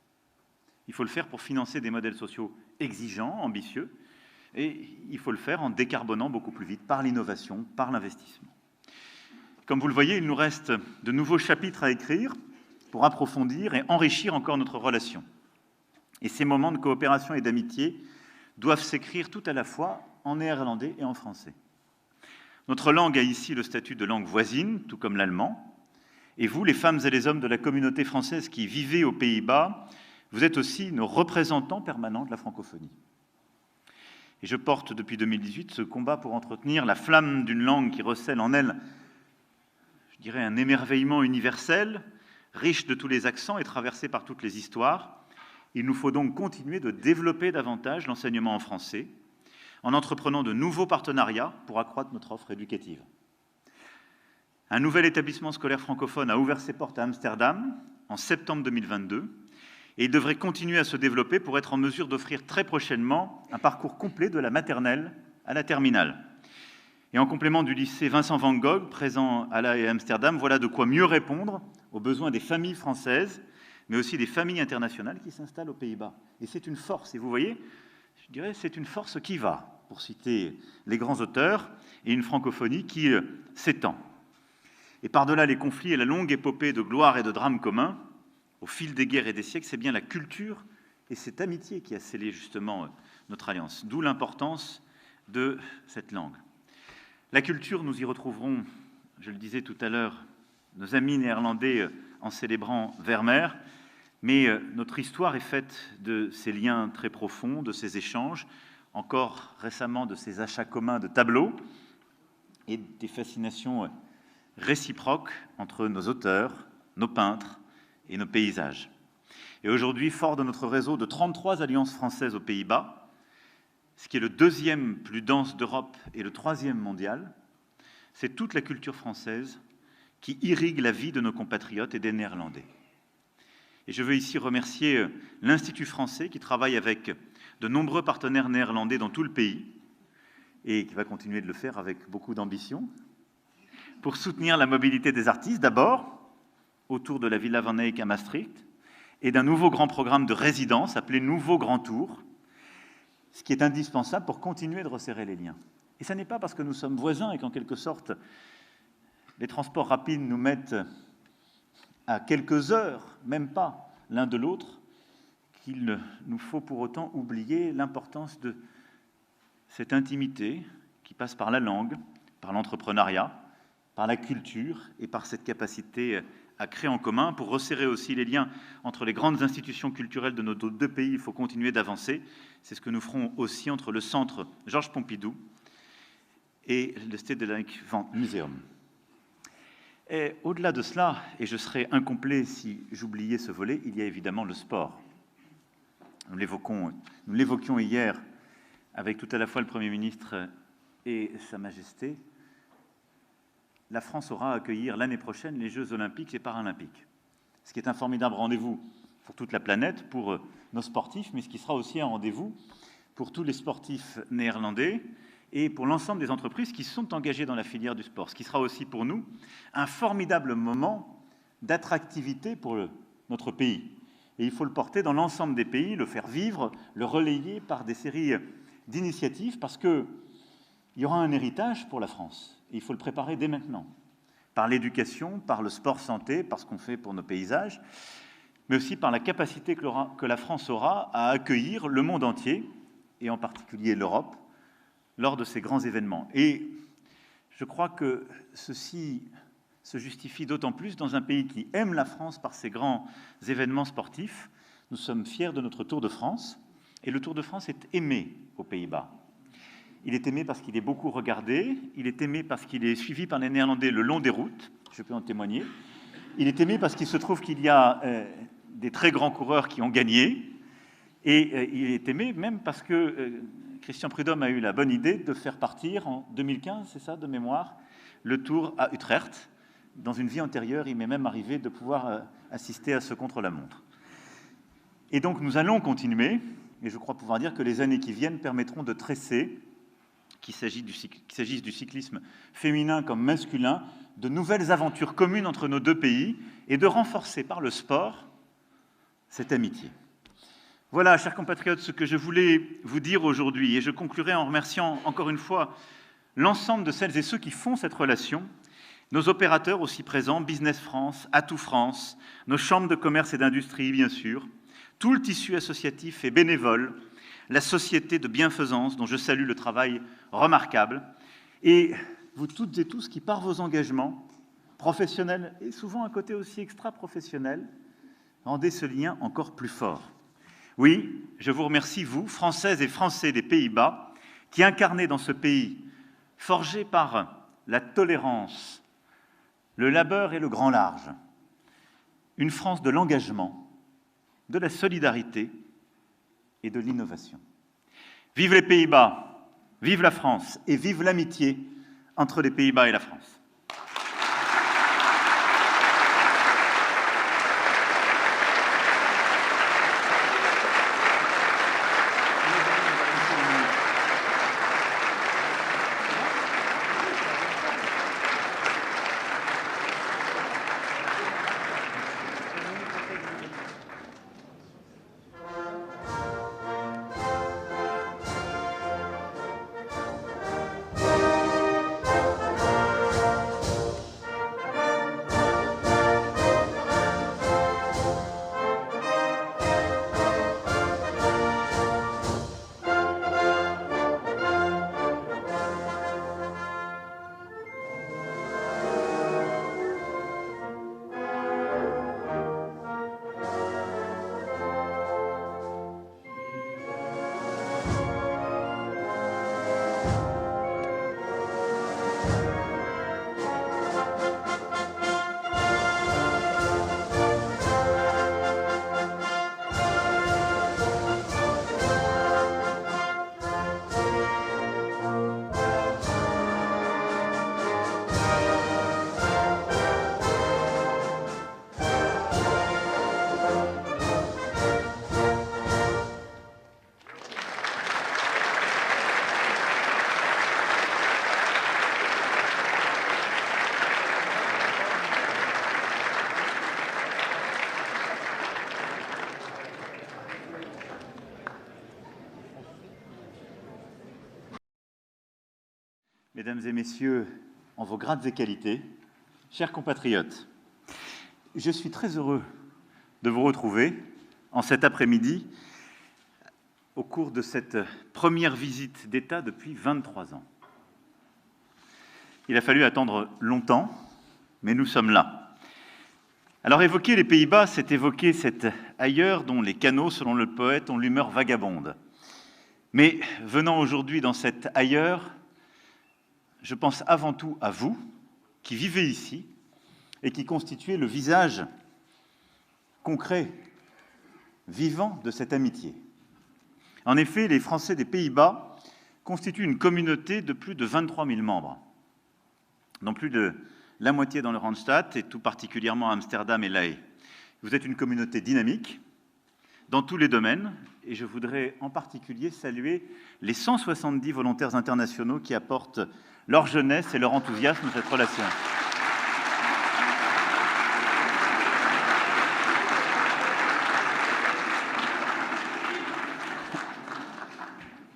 Il faut le faire pour financer des modèles sociaux exigeants, ambitieux, et il faut le faire en décarbonant beaucoup plus vite par l'innovation, par l'investissement. Comme vous le voyez, il nous reste de nouveaux chapitres à écrire pour approfondir et enrichir encore notre relation. Et ces moments de coopération et d'amitié doivent s'écrire tout à la fois en néerlandais et en français. Notre langue a ici le statut de langue voisine, tout comme l'allemand. Et vous, les femmes et les hommes de la communauté française qui vivez aux Pays-Bas, vous êtes aussi nos représentants permanents de la francophonie. Et je porte depuis 2018 ce combat pour entretenir la flamme d'une langue qui recèle en elle, je dirais, un émerveillement universel, riche de tous les accents et traversé par toutes les histoires. Il nous faut donc continuer de développer davantage l'enseignement en français, en entreprenant de nouveaux partenariats pour accroître notre offre éducative. Un nouvel établissement scolaire francophone a ouvert ses portes à Amsterdam en septembre 2022 et il devrait continuer à se développer pour être en mesure d'offrir très prochainement un parcours complet de la maternelle à la terminale. Et en complément du lycée Vincent van Gogh, présent à La Haye et à Amsterdam, voilà de quoi mieux répondre aux besoins des familles françaises, mais aussi des familles internationales qui s'installent aux Pays-Bas. Et c'est une force, et vous voyez, je dirais, c'est une force qui va, pour citer les grands auteurs, et une francophonie qui s'étend. Et par-delà les conflits et la longue épopée de gloire et de drames communs, au fil des guerres et des siècles, c'est bien la culture et cette amitié qui a scellé justement notre alliance, d'où l'importance de cette langue. La culture, nous y retrouverons, je le disais tout à l'heure, nos amis néerlandais en célébrant Vermeer, mais notre histoire est faite de ces liens très profonds, de ces échanges, encore récemment de ces achats communs de tableaux et des fascinations réciproques entre nos auteurs, nos peintres et nos paysages. Et aujourd'hui, fort de notre réseau de 33 alliances françaises aux Pays-Bas, ce qui est le deuxième plus dense d'Europe et le troisième mondial, c'est toute la culture française qui irrigue la vie de nos compatriotes et des Néerlandais. Et je veux ici remercier l'Institut français qui travaille avec de nombreux partenaires néerlandais dans tout le pays et qui va continuer de le faire avec beaucoup d'ambition pour soutenir la mobilité des artistes, d'abord autour de la Villa Van Eyck à Maastricht et d'un nouveau grand programme de résidence appelé Nouveau Grand Tour, ce qui est indispensable pour continuer de resserrer les liens. Et ce n'est pas parce que nous sommes voisins et qu'en quelque sorte les transports rapides nous mettent à quelques heures, même pas, l'un de l'autre, qu'il nous faut pour autant oublier l'importance de cette intimité qui passe par la langue, par l'entrepreneuriat, par la culture et par cette capacité à créer en commun. Pour resserrer aussi les liens entre les grandes institutions culturelles de nos deux pays, il faut continuer d'avancer. C'est ce que nous ferons aussi entre le Centre Georges Pompidou et le Stedelijk Van Museum. Et au-delà de cela, et je serais incomplet si j'oubliais ce volet, il y a évidemment le sport. Nous l'évoquions hier avec tout à la fois le Premier ministre et Sa Majesté. La France aura à accueillir l'année prochaine les Jeux olympiques et paralympiques, ce qui est un formidable rendez-vous pour toute la planète, pour nos sportifs, mais ce qui sera aussi un rendez-vous pour tous les sportifs néerlandais et pour l'ensemble des entreprises qui sont engagées dans la filière du sport, ce qui sera aussi pour nous un formidable moment d'attractivité pour notre pays. Et il faut le porter dans l'ensemble des pays, le faire vivre, le relayer par des séries d'initiatives, parce qu'il y aura un héritage pour la France, et il faut le préparer dès maintenant, par l'éducation, par le sport santé, par ce qu'on fait pour nos paysages, mais aussi par la capacité que la France aura à accueillir le monde entier, et en particulier l'Europe, lors de ces grands événements. Et je crois que ceci se justifie d'autant plus dans un pays qui aime la France par ces grands événements sportifs. Nous sommes fiers de notre Tour de France, et le Tour de France est aimé aux Pays-Bas. Il est aimé parce qu'il est beaucoup regardé, il est aimé parce qu'il est suivi par les Néerlandais le long des routes, je peux en témoigner. Il est aimé parce qu'il se trouve qu'il y a des très grands coureurs qui ont gagné, et il est aimé même parce que Christian Prudhomme a eu la bonne idée de faire partir en 2015, c'est ça, de mémoire, le Tour à Utrecht. Dans une vie antérieure, il m'est même arrivé de pouvoir assister à ce contre-la-montre. Et donc nous allons continuer, et je crois pouvoir dire que les années qui viennent permettront de tresser, qu'il s'agisse du cyclisme féminin comme masculin, de nouvelles aventures communes entre nos deux pays, et de renforcer par le sport cette amitié. Voilà, chers compatriotes, ce que je voulais vous dire aujourd'hui, et je conclurai en remerciant encore une fois l'ensemble de celles et ceux qui font cette relation, nos opérateurs aussi présents, Business France, Atout France, nos chambres de commerce et d'industrie, bien sûr, tout le tissu associatif et bénévole, la société de bienfaisance dont je salue le travail remarquable, et vous toutes et tous qui, par vos engagements professionnels et souvent un côté aussi extra-professionnel, rendez ce lien encore plus fort. Oui, je vous remercie, vous, Françaises et Français des Pays-Bas, qui incarnez dans ce pays, forgé par la tolérance, le labeur et le grand large, une France de l'engagement, de la solidarité et de l'innovation. Vive les Pays-Bas, vive la France et vive l'amitié entre les Pays-Bas et la France. Mesdames et messieurs, en vos grades et qualités, chers compatriotes, je suis très heureux de vous retrouver en cet après-midi au cours de cette première visite d'État depuis 23 ans. Il a fallu attendre longtemps, mais nous sommes là. Alors évoquer les Pays-Bas, c'est évoquer cet ailleurs dont les canaux, selon le poète, ont l'humeur vagabonde. Mais venant aujourd'hui dans cet ailleurs, je pense avant tout à vous, qui vivez ici et qui constituez le visage concret, vivant de cette amitié. En effet, les Français des Pays-Bas constituent une communauté de plus de 23 000 membres, dont plus de la moitié dans le Randstad et tout particulièrement à Amsterdam et La Haye. Vous êtes une communauté dynamique dans tous les domaines et je voudrais en particulier saluer les 170 volontaires internationaux qui apportent leur jeunesse et leur enthousiasme à cette relation.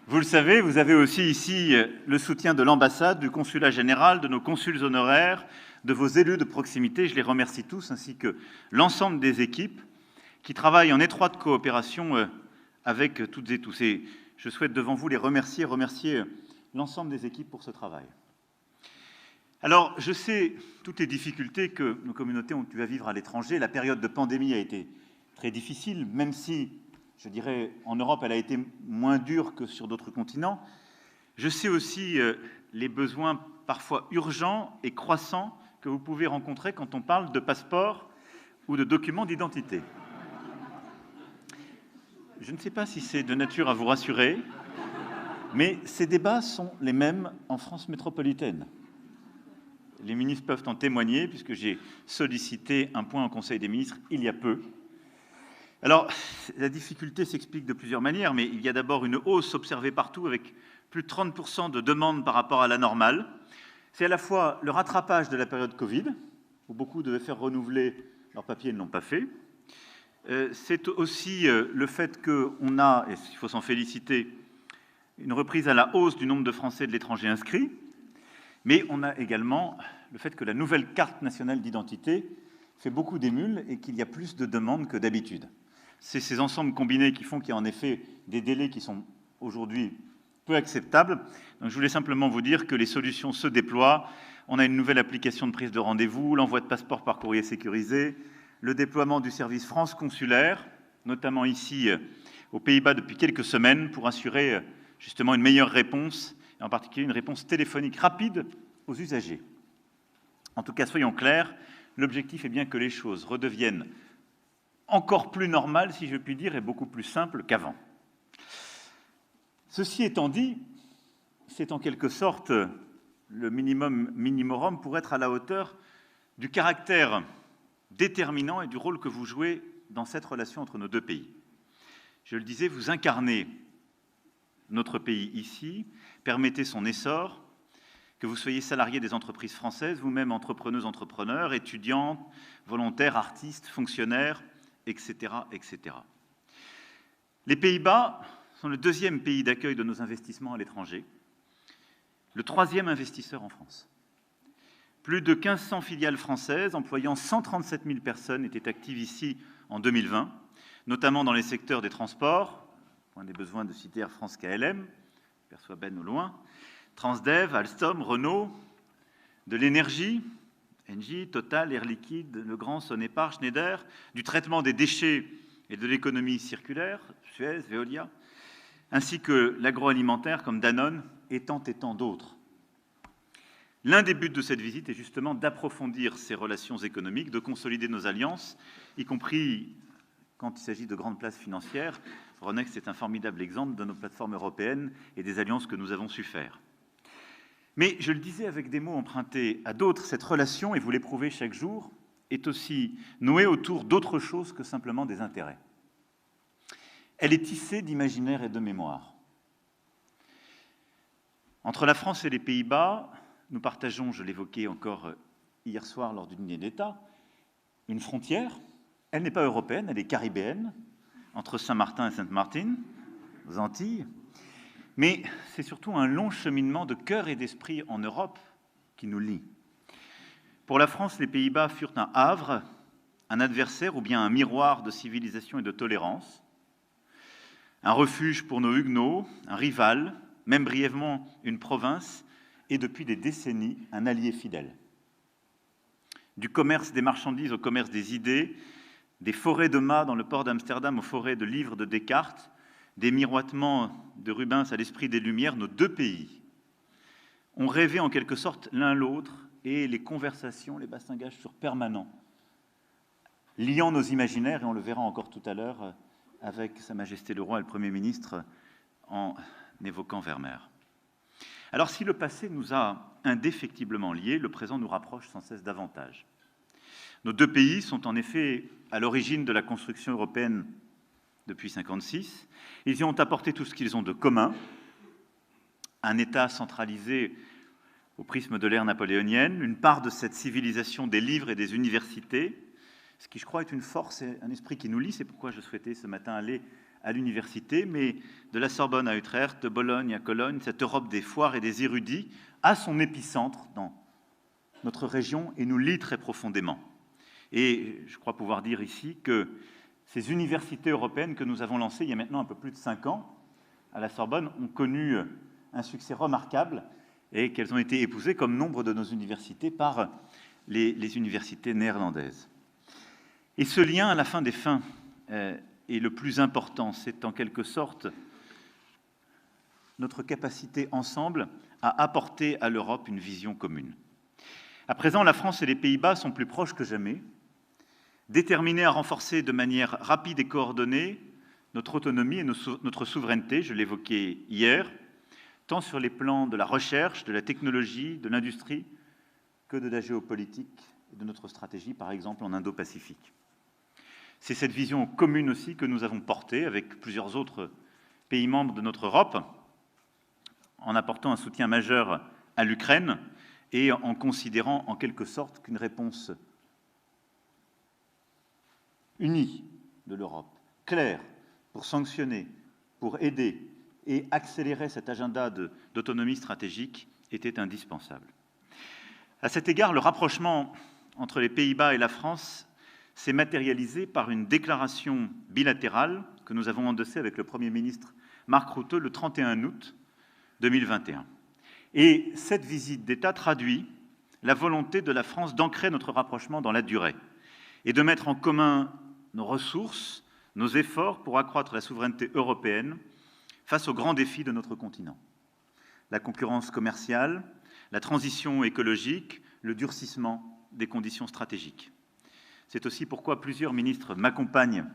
Vous le savez, vous avez aussi ici le soutien de l'ambassade, du consulat général, de nos consuls honoraires, de vos élus de proximité. Je les remercie tous, ainsi que l'ensemble des équipes qui travaillent en étroite coopération avec toutes et tous. Et je souhaite devant vous les remercier l'ensemble des équipes pour ce travail. Alors, je sais toutes les difficultés que nos communautés ont eu à vivre à l'étranger. La période de pandémie a été très difficile, même si, je dirais, en Europe, elle a été moins dure que sur d'autres continents. Je sais aussi les besoins parfois urgents et croissants que vous pouvez rencontrer quand on parle de passeport ou de documents d'identité. Je ne sais pas si c'est de nature à vous rassurer, mais ces débats sont les mêmes en France métropolitaine. Les ministres peuvent en témoigner, puisque j'ai sollicité un point au Conseil des ministres il y a peu. Alors, la difficulté s'explique de plusieurs manières, mais il y a d'abord une hausse observée partout, avec plus de 30% de demandes par rapport à la normale. C'est à la fois le rattrapage de la période Covid, où beaucoup devaient faire renouveler leurs papiers et ne l'ont pas fait. C'est aussi le fait qu'on a, et il faut s'en féliciter, une reprise à la hausse du nombre de Français de l'étranger inscrits, mais on a également le fait que la nouvelle carte nationale d'identité fait beaucoup d'émules et qu'il y a plus de demandes que d'habitude. C'est ces ensembles combinés qui font qu'il y a en effet des délais qui sont aujourd'hui peu acceptables. Donc je voulais simplement vous dire que les solutions se déploient. On a une nouvelle application de prise de rendez-vous, l'envoi de passeports par courrier sécurisé, le déploiement du service France consulaire, notamment ici aux Pays-Bas depuis quelques semaines, pour assurer justement une meilleure réponse, et en particulier une réponse téléphonique rapide aux usagers. En tout cas, soyons clairs, l'objectif est bien que les choses redeviennent encore plus normales, si je puis dire, et beaucoup plus simples qu'avant. Ceci étant dit, c'est en quelque sorte le minimum pour être à la hauteur du caractère déterminant et du rôle que vous jouez dans cette relation entre nos deux pays. Je le disais, vous incarnez notre pays ici, permettez son essor, que vous soyez salarié des entreprises françaises, vous-même entrepreneuses, entrepreneurs, étudiantes, volontaires, artistes, fonctionnaires, etc., etc. Les Pays-Bas sont le deuxième pays d'accueil de nos investissements à l'étranger, le troisième investisseur en France. Plus de 1500 filiales françaises employant 137 000 personnes étaient actives ici en 2020, notamment dans les secteurs des transports, point des besoins de citer Air France KLM, je perçois Ben au loin, Transdev, Alstom, Renault, de l'énergie, Engie, Total, Air Liquide, Legrand, Sonepar, Schneider, du traitement des déchets et de l'économie circulaire, Suez, Veolia, ainsi que l'agroalimentaire comme Danone et tant d'autres. L'un des buts de cette visite est justement d'approfondir ces relations économiques, de consolider nos alliances, y compris quand il s'agit de grandes places financières. Euronext est un formidable exemple de nos plateformes européennes et des alliances que nous avons su faire. Mais je le disais avec des mots empruntés à d'autres, cette relation, et vous l'éprouvez chaque jour, est aussi nouée autour d'autre chose que simplement des intérêts. Elle est tissée d'imaginaire et de mémoire. Entre la France et les Pays-Bas, nous partageons, je l'évoquais encore hier soir lors du dîner d'État, une frontière. Elle n'est pas européenne, elle est caribéenne, entre Saint-Martin et Sainte-Martine, aux Antilles. Mais c'est surtout un long cheminement de cœur et d'esprit en Europe qui nous lie. Pour la France, les Pays-Bas furent un havre, un adversaire ou bien un miroir de civilisation et de tolérance, un refuge pour nos huguenots, un rival, même brièvement une province, et depuis des décennies, un allié fidèle. Du commerce des marchandises au commerce des idées, des forêts de mâts dans le port d'Amsterdam aux forêts de livres de Descartes, des miroitements de Rubens à l'esprit des Lumières, nos deux pays ont rêvé en quelque sorte l'un l'autre et les conversations, les bastingages furent permanents, liant nos imaginaires, et on le verra encore tout à l'heure avec Sa Majesté le Roi et le Premier ministre en évoquant Vermeer. Alors si le passé nous a indéfectiblement liés, le présent nous rapproche sans cesse davantage. Nos deux pays sont en effet à l'origine de la construction européenne depuis 1956. Ils y ont apporté tout ce qu'ils ont de commun, un État centralisé au prisme de l'ère napoléonienne, une part de cette civilisation des livres et des universités, ce qui, je crois, est une force et un esprit qui nous lie. C'est pourquoi je souhaitais ce matin aller à l'université, mais de la Sorbonne à Utrecht, de Bologne à Cologne, cette Europe des foires et des érudits a son épicentre dans notre région et nous lie très profondément. Et je crois pouvoir dire ici que ces universités européennes que nous avons lancées il y a maintenant un peu plus de 5 ans à la Sorbonne ont connu un succès remarquable et qu'elles ont été épousées, comme nombre de nos universités, par les universités néerlandaises. Et ce lien, à la fin des fins, est le plus important. C'est en quelque sorte notre capacité ensemble à apporter à l'Europe une vision commune. À présent, la France et les Pays-Bas sont plus proches que jamais, déterminés à renforcer de manière rapide et coordonnée notre autonomie et notre souveraineté, je l'évoquais hier, tant sur les plans de la recherche, de la technologie, de l'industrie, que de la géopolitique et de notre stratégie, par exemple en Indo-Pacifique. C'est cette vision commune aussi que nous avons portée avec plusieurs autres pays membres de notre Europe, en apportant un soutien majeur à l'Ukraine et en considérant en quelque sorte qu'une réponse unie de l'Europe, claire, pour sanctionner, pour aider et accélérer cet agenda d'autonomie stratégique était indispensable. À cet égard, le rapprochement entre les Pays-Bas et la France s'est matérialisé par une déclaration bilatérale que nous avons endossée avec le Premier ministre Mark Rutte le 31 août 2021. Et cette visite d'État traduit la volonté de la France d'ancrer notre rapprochement dans la durée et de mettre en commun nos ressources, nos efforts pour accroître la souveraineté européenne face aux grands défis de notre continent. La concurrence commerciale, la transition écologique, le durcissement des conditions stratégiques. C'est aussi pourquoi plusieurs ministres m'accompagnent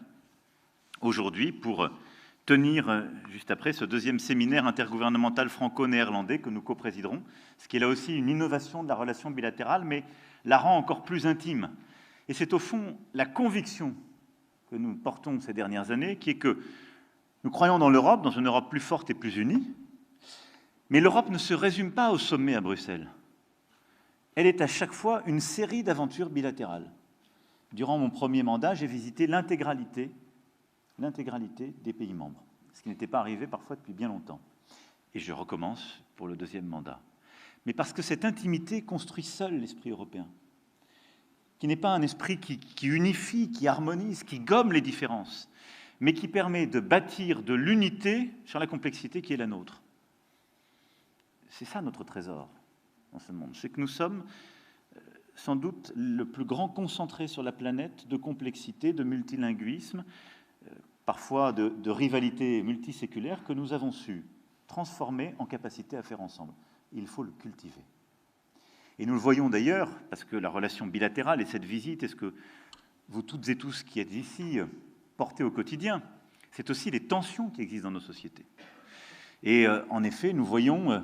aujourd'hui pour tenir, juste après, ce deuxième séminaire intergouvernemental franco-néerlandais que nous coprésiderons, ce qui est là aussi une innovation de la relation bilatérale, mais la rend encore plus intime. Et c'est au fond la conviction que nous portons ces dernières années, qui est que nous croyons dans l'Europe, dans une Europe plus forte et plus unie, mais l'Europe ne se résume pas au sommet à Bruxelles. Elle est à chaque fois une série d'aventures bilatérales. Durant mon premier mandat, j'ai visité l'intégralité des pays membres, ce qui n'était pas arrivé parfois depuis bien longtemps. Et je recommence pour le deuxième mandat. Mais parce que cette intimité construit seule l'esprit européen, qui n'est pas un esprit qui unifie, qui harmonise, qui gomme les différences, mais qui permet de bâtir de l'unité sur la complexité qui est la nôtre. C'est ça notre trésor dans ce monde, c'est que nous sommes sans doute le plus grand concentré sur la planète de complexité, de multilinguisme, parfois de rivalité multiséculaire que nous avons su transformer en capacité à faire ensemble. Il faut le cultiver. Et nous le voyons d'ailleurs, parce que la relation bilatérale et cette visite, est ce que vous toutes et tous qui êtes ici portez au quotidien, c'est aussi les tensions qui existent dans nos sociétés. Et en effet, nous voyons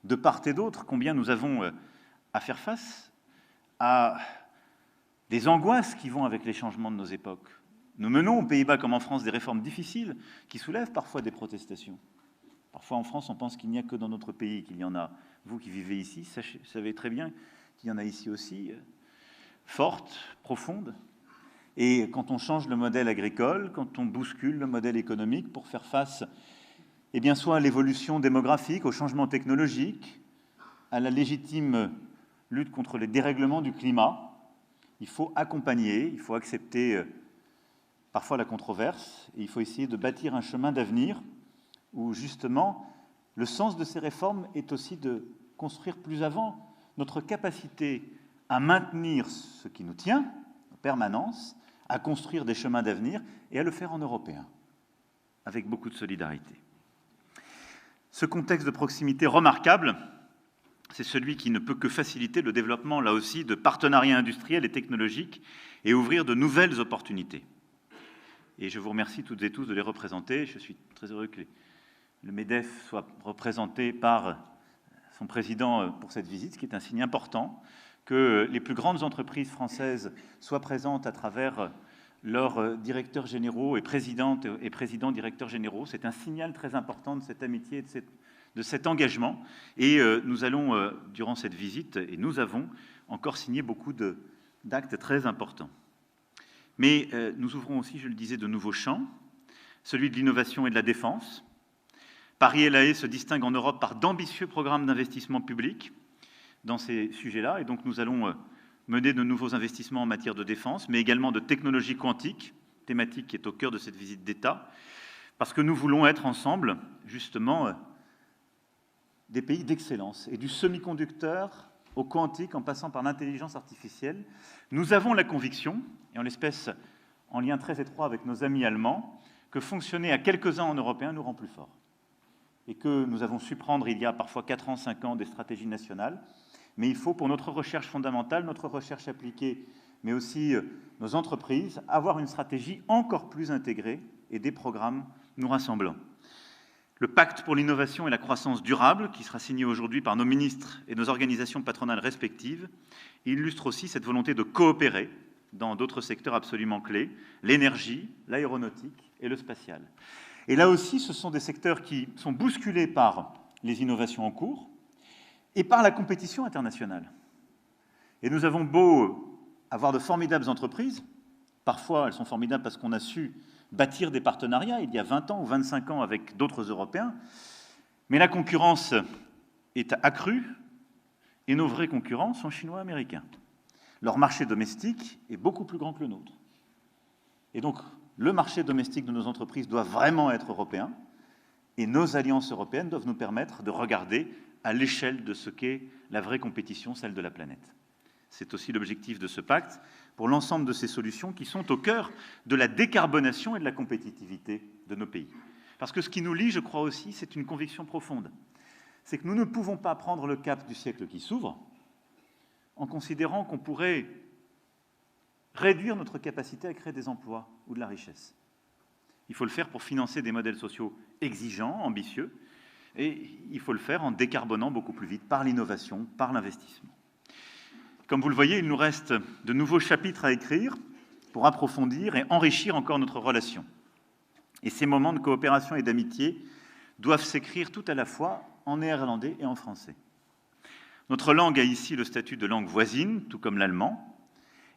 de part et d'autre combien nous avons à faire face à des angoisses qui vont avec les changements de nos époques. Nous menons aux Pays-Bas comme en France des réformes difficiles qui soulèvent parfois des protestations. Parfois en France, on pense qu'il n'y a que dans notre pays qu'il y en a. Vous qui vivez ici, savez très bien qu'il y en a ici aussi, fortes, profondes. Et quand on change le modèle agricole, quand on bouscule le modèle économique pour faire face eh bien, soit à l'évolution démographique, au changement technologique, à la légitime lutte contre les dérèglements du climat. Il faut accompagner, il faut accepter parfois la controverse, et il faut essayer de bâtir un chemin d'avenir où, justement, le sens de ces réformes est aussi de construire plus avant notre capacité à maintenir ce qui nous tient en permanence, à construire des chemins d'avenir et à le faire en européen, avec beaucoup de solidarité. Ce contexte de proximité remarquable, c'est celui qui ne peut que faciliter le développement, là aussi, de partenariats industriels et technologiques et ouvrir de nouvelles opportunités. Et je vous remercie toutes et tous de les représenter. Je suis très heureux que le MEDEF soit représenté par son président pour cette visite, ce qui est un signe important, que les plus grandes entreprises françaises soient présentes à travers leurs directeurs généraux et présidents directeurs généraux. C'est un signal très important de cette amitié et de cet engagement. Et nous allons, durant cette visite, et nous avons encore signé beaucoup d'actes très importants. Mais nous ouvrons aussi, je le disais, de nouveaux champs, celui de l'innovation et de la défense. Paris et La Haye se distinguent en Europe par d'ambitieux programmes d'investissement public dans ces sujets-là, et donc nous allons mener de nouveaux investissements en matière de défense, mais également de technologie quantique, thématique qui est au cœur de cette visite d'État, parce que nous voulons être ensemble, justement, des pays d'excellence, et du semi-conducteur au quantique, en passant par l'intelligence artificielle. Nous avons la conviction, et en l'espèce en lien très étroit avec nos amis allemands, que fonctionner à quelques-uns en européen nous rend plus forts. Et que nous avons su prendre, il y a parfois 4 ans, 5 ans, des stratégies nationales. Mais il faut, pour notre recherche fondamentale, notre recherche appliquée, mais aussi nos entreprises, avoir une stratégie encore plus intégrée et des programmes nous rassemblant. Le pacte pour l'innovation et la croissance durable, qui sera signé aujourd'hui par nos ministres et nos organisations patronales respectives, illustre aussi cette volonté de coopérer dans d'autres secteurs absolument clés, l'énergie, l'aéronautique et le spatial. Et là aussi, ce sont des secteurs qui sont bousculés par les innovations en cours et par la compétition internationale. Et nous avons beau avoir de formidables entreprises, parfois elles sont formidables parce qu'on a su bâtir des partenariats il y a 20 ans ou 25 ans avec d'autres Européens, mais la concurrence est accrue et nos vrais concurrents sont chinois-américains. Leur marché domestique est beaucoup plus grand que le nôtre. Et donc, le marché domestique de nos entreprises doit vraiment être européen, et nos alliances européennes doivent nous permettre de regarder à l'échelle de ce qu'est la vraie compétition, celle de la planète. C'est aussi l'objectif de ce pacte pour l'ensemble de ces solutions qui sont au cœur de la décarbonation et de la compétitivité de nos pays. Parce que ce qui nous lie, je crois aussi, c'est une conviction profonde. C'est que nous ne pouvons pas prendre le cap du siècle qui s'ouvre en considérant qu'on pourrait réduire notre capacité à créer des emplois ou de la richesse. Il faut le faire pour financer des modèles sociaux exigeants, ambitieux, et il faut le faire en décarbonant beaucoup plus vite par l'innovation, par l'investissement. Comme vous le voyez, il nous reste de nouveaux chapitres à écrire pour approfondir et enrichir encore notre relation. Et ces moments de coopération et d'amitié doivent s'écrire tout à la fois en néerlandais et en français. Notre langue a ici le statut de langue voisine, tout comme l'allemand.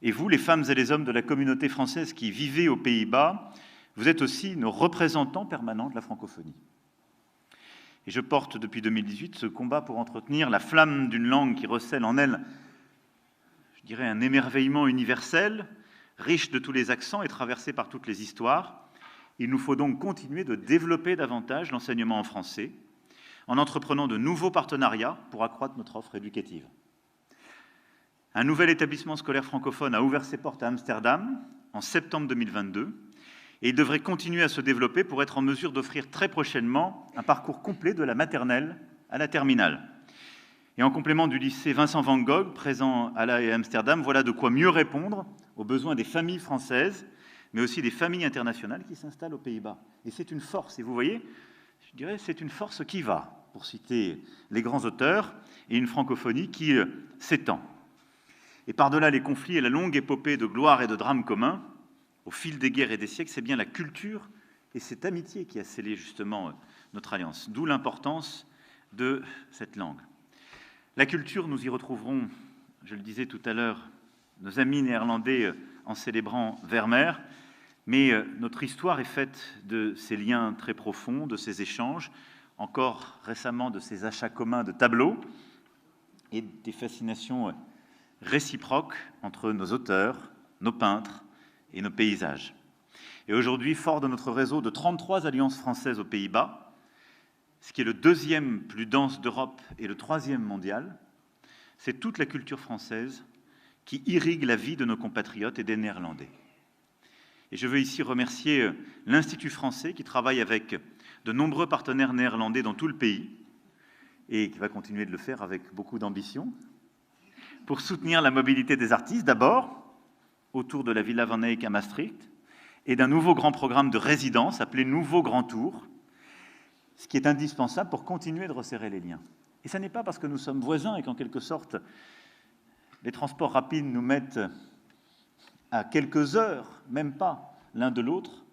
Et vous, les femmes et les hommes de la communauté française qui vivez aux Pays-Bas, vous êtes aussi nos représentants permanents de la francophonie. Et je porte depuis 2018 ce combat pour entretenir la flamme d'une langue qui recèle en elle, je dirais, un émerveillement universel, riche de tous les accents et traversé par toutes les histoires. Il nous faut donc continuer de développer davantage l'enseignement en français, en entreprenant de nouveaux partenariats pour accroître notre offre éducative. Un nouvel établissement scolaire francophone a ouvert ses portes à Amsterdam en septembre 2022 et il devrait continuer à se développer pour être en mesure d'offrir très prochainement un parcours complet de la maternelle à la terminale. Et en complément du lycée Vincent van Gogh, présent à La Haye et à Amsterdam, voilà de quoi mieux répondre aux besoins des familles françaises, mais aussi des familles internationales qui s'installent aux Pays-Bas. Et c'est une force, et vous voyez, je dirais, c'est une force qui va, pour citer les grands auteurs, et une francophonie qui s'étend. Et par-delà les conflits et la longue épopée de gloire et de drames communs, au fil des guerres et des siècles, c'est bien la culture et cette amitié qui a scellé justement notre alliance, d'où l'importance de cette langue. La culture, nous y retrouverons, je le disais tout à l'heure, nos amis néerlandais en célébrant Vermeer, Mais notre histoire est faite de ces liens très profonds, de ces échanges, encore récemment de ces achats communs de tableaux et des fascinations réciproques entre nos auteurs, nos peintres et nos paysages. Et aujourd'hui, fort de notre réseau de 33 alliances françaises aux Pays-Bas, ce qui est le deuxième plus dense d'Europe et le troisième mondial, c'est toute la culture française qui irrigue la vie de nos compatriotes et des Néerlandais. Et je veux ici remercier l'Institut français qui travaille avec de nombreux partenaires néerlandais dans tout le pays et qui va continuer de le faire avec beaucoup d'ambition pour soutenir la mobilité des artistes, d'abord autour de la Villa Van Eyck à Maastricht et d'un nouveau grand programme de résidence appelé Nouveau Grand Tour, ce qui est indispensable pour continuer de resserrer les liens. Et ce n'est pas parce que nous sommes voisins et qu'en quelque sorte les transports rapides nous mettent à quelques heures, même pas l'un de l'autre,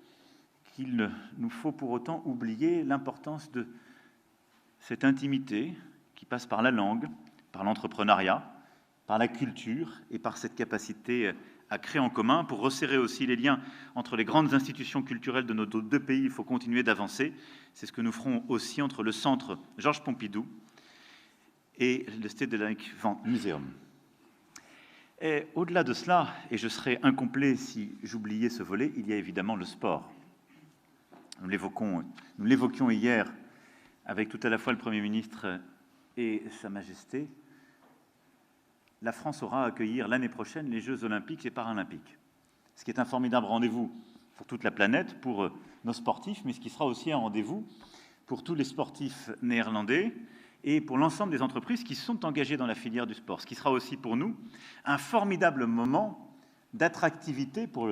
qu'il nous faut pour autant oublier l'importance de cette intimité qui passe par la langue, par l'entrepreneuriat, par la culture et par cette capacité à créer en commun pour resserrer aussi les liens entre les grandes institutions culturelles de nos deux pays. Il faut continuer d'avancer. C'est ce que nous ferons aussi entre le centre Georges Pompidou et le Stedelijk Van Museum. Et au-delà de cela, et je serais incomplet si j'oubliais ce volet, il y a évidemment le sport. Nous l'évoquions hier avec tout à la fois le Premier ministre et Sa Majesté. La France aura à accueillir l'année prochaine les Jeux olympiques et paralympiques, ce qui est un formidable rendez-vous pour toute la planète, pour nos sportifs, mais ce qui sera aussi un rendez-vous pour tous les sportifs néerlandais et pour l'ensemble des entreprises qui sont engagées dans la filière du sport, ce qui sera aussi pour nous un formidable moment d'attractivité pour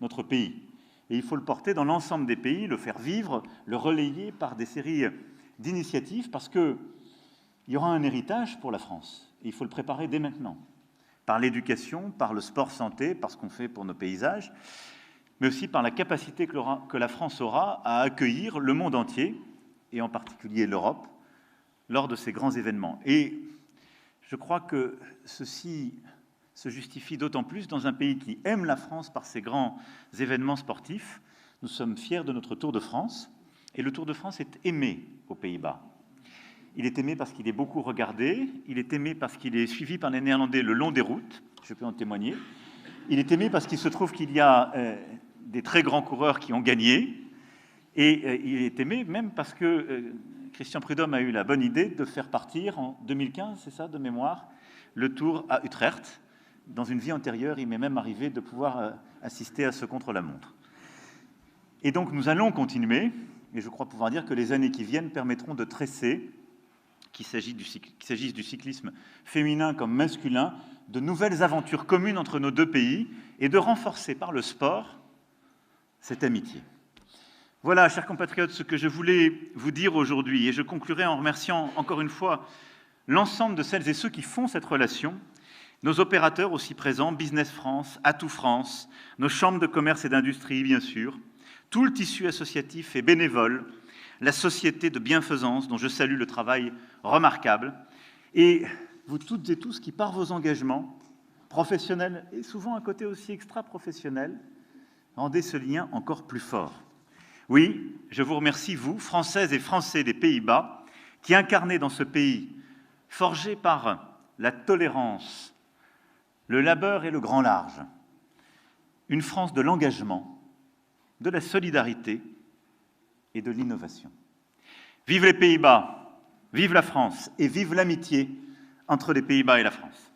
notre pays. Et il faut le porter dans l'ensemble des pays, le faire vivre, le relayer par des séries d'initiatives, parce qu'il y aura un héritage pour la France. Et il faut le préparer dès maintenant, par l'éducation, par le sport santé, par ce qu'on fait pour nos paysages, mais aussi par la capacité que la France aura à accueillir le monde entier, et en particulier l'Europe, lors de ces grands événements. Et je crois que ceci se justifie d'autant plus dans un pays qui aime la France par ces grands événements sportifs. Nous sommes fiers de notre Tour de France, et le Tour de France est aimé aux Pays-Bas. Il est aimé parce qu'il est beaucoup regardé, il est aimé parce qu'il est suivi par les Néerlandais le long des routes, je peux en témoigner. Il est aimé parce qu'il se trouve qu'il y a des très grands coureurs qui ont gagné, et il est aimé même parce que Christian Prudhomme a eu la bonne idée de faire partir en 2015, c'est ça, de mémoire, le Tour à Utrecht. Dans une vie antérieure, il m'est même arrivé de pouvoir assister à ce contre-la-montre. Et donc nous allons continuer, et je crois pouvoir dire que les années qui viennent permettront de tresser, qu'il s'agisse du cyclisme féminin comme masculin, de nouvelles aventures communes entre nos deux pays et de renforcer par le sport cette amitié. Voilà, chers compatriotes, ce que je voulais vous dire aujourd'hui, et je conclurai en remerciant encore une fois l'ensemble de celles et ceux qui font cette relation, nos opérateurs aussi présents, Business France, Atout France, nos chambres de commerce et d'industrie, bien sûr, tout le tissu associatif et bénévole, la société de bienfaisance dont je salue le travail remarquable, et vous toutes et tous qui, par vos engagements professionnels et souvent un côté aussi extra-professionnel, rendez ce lien encore plus fort. Oui, je vous remercie, vous, Françaises et Français des Pays-Bas, qui incarnez dans ce pays, forgé par la tolérance, le labeur et le grand large, une France de l'engagement, de la solidarité et de l'innovation. Vive les Pays-Bas, vive la France et vive l'amitié entre les Pays-Bas et la France.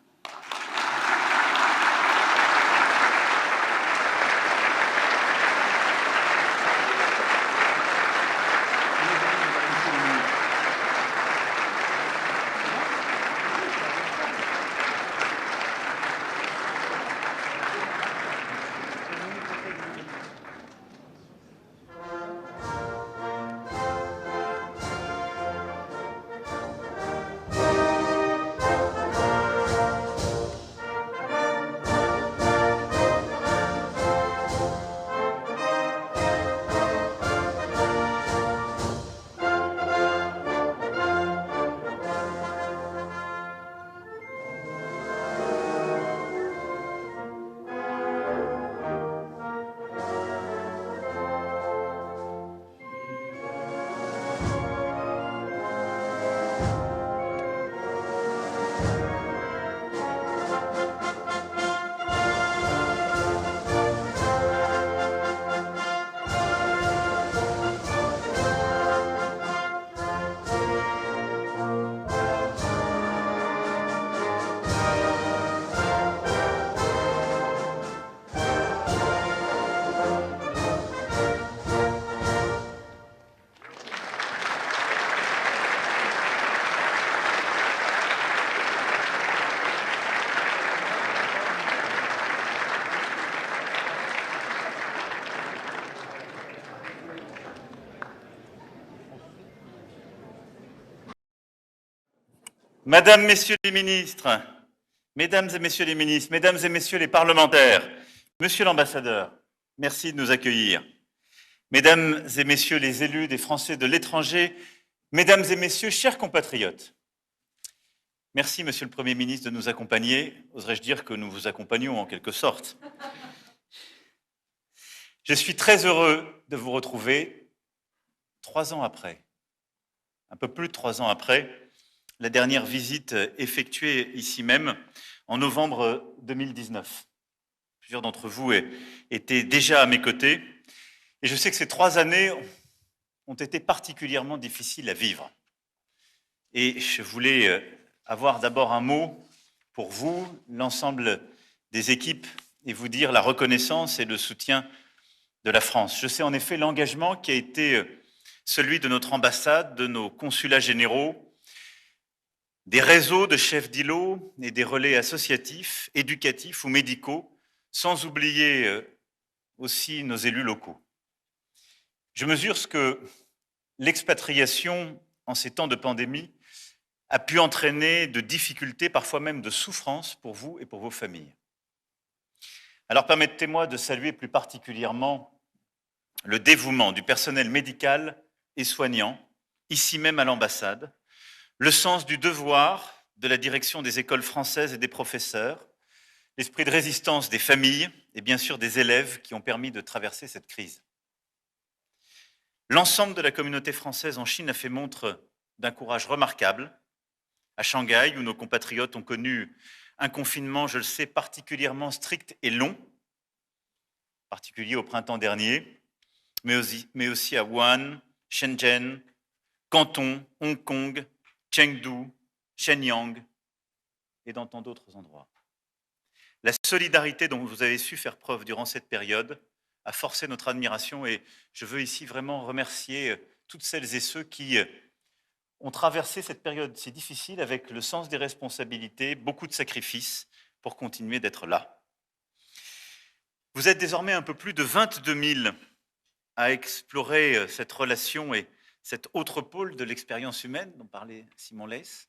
Madame, Messieurs les ministres, Mesdames et Messieurs les ministres, Mesdames et Messieurs les parlementaires, Monsieur l'ambassadeur, merci de nous accueillir. Mesdames et Messieurs les élus des Français de l'étranger, Mesdames et Messieurs, chers compatriotes, merci Monsieur le Premier ministre de nous accompagner. Oserais-je dire que nous vous accompagnons en quelque sorte. Je suis très heureux de vous retrouver 3 ans après, un peu plus de 3 ans après, la dernière visite effectuée ici même en novembre 2019. Plusieurs d'entre vous étaient déjà à mes côtés et je sais que ces 3 années ont été particulièrement difficiles à vivre. Et je voulais avoir d'abord un mot pour vous, l'ensemble des équipes, et vous dire la reconnaissance et le soutien de la France. Je sais en effet l'engagement qui a été celui de notre ambassade, de nos consulats généraux, des réseaux de chefs d'îlots et des relais associatifs, éducatifs ou médicaux, sans oublier aussi nos élus locaux. Je mesure ce que l'expatriation en ces temps de pandémie a pu entraîner de difficultés, parfois même de souffrances pour vous et pour vos familles. Alors permettez-moi de saluer plus particulièrement le dévouement du personnel médical et soignant, ici même à l'ambassade, le sens du devoir de la direction des écoles françaises et des professeurs, l'esprit de résistance des familles et bien sûr des élèves qui ont permis de traverser cette crise. L'ensemble de la communauté française en Chine a fait montre d'un courage remarquable. À Shanghai, où nos compatriotes ont connu un confinement, je le sais, particulièrement strict et long, particulier au printemps dernier, mais aussi à Wuhan, Shenzhen, Canton, Hong Kong, Chengdu, Shenyang et dans tant d'autres endroits. La solidarité dont vous avez su faire preuve durant cette période a forcé notre admiration et je veux ici vraiment remercier toutes celles et ceux qui ont traversé cette période si difficile avec le sens des responsabilités, beaucoup de sacrifices pour continuer d'être là. Vous êtes désormais un peu plus de 22 000 à explorer cette relation et cet autre pôle de l'expérience humaine dont parlait Simon Leys,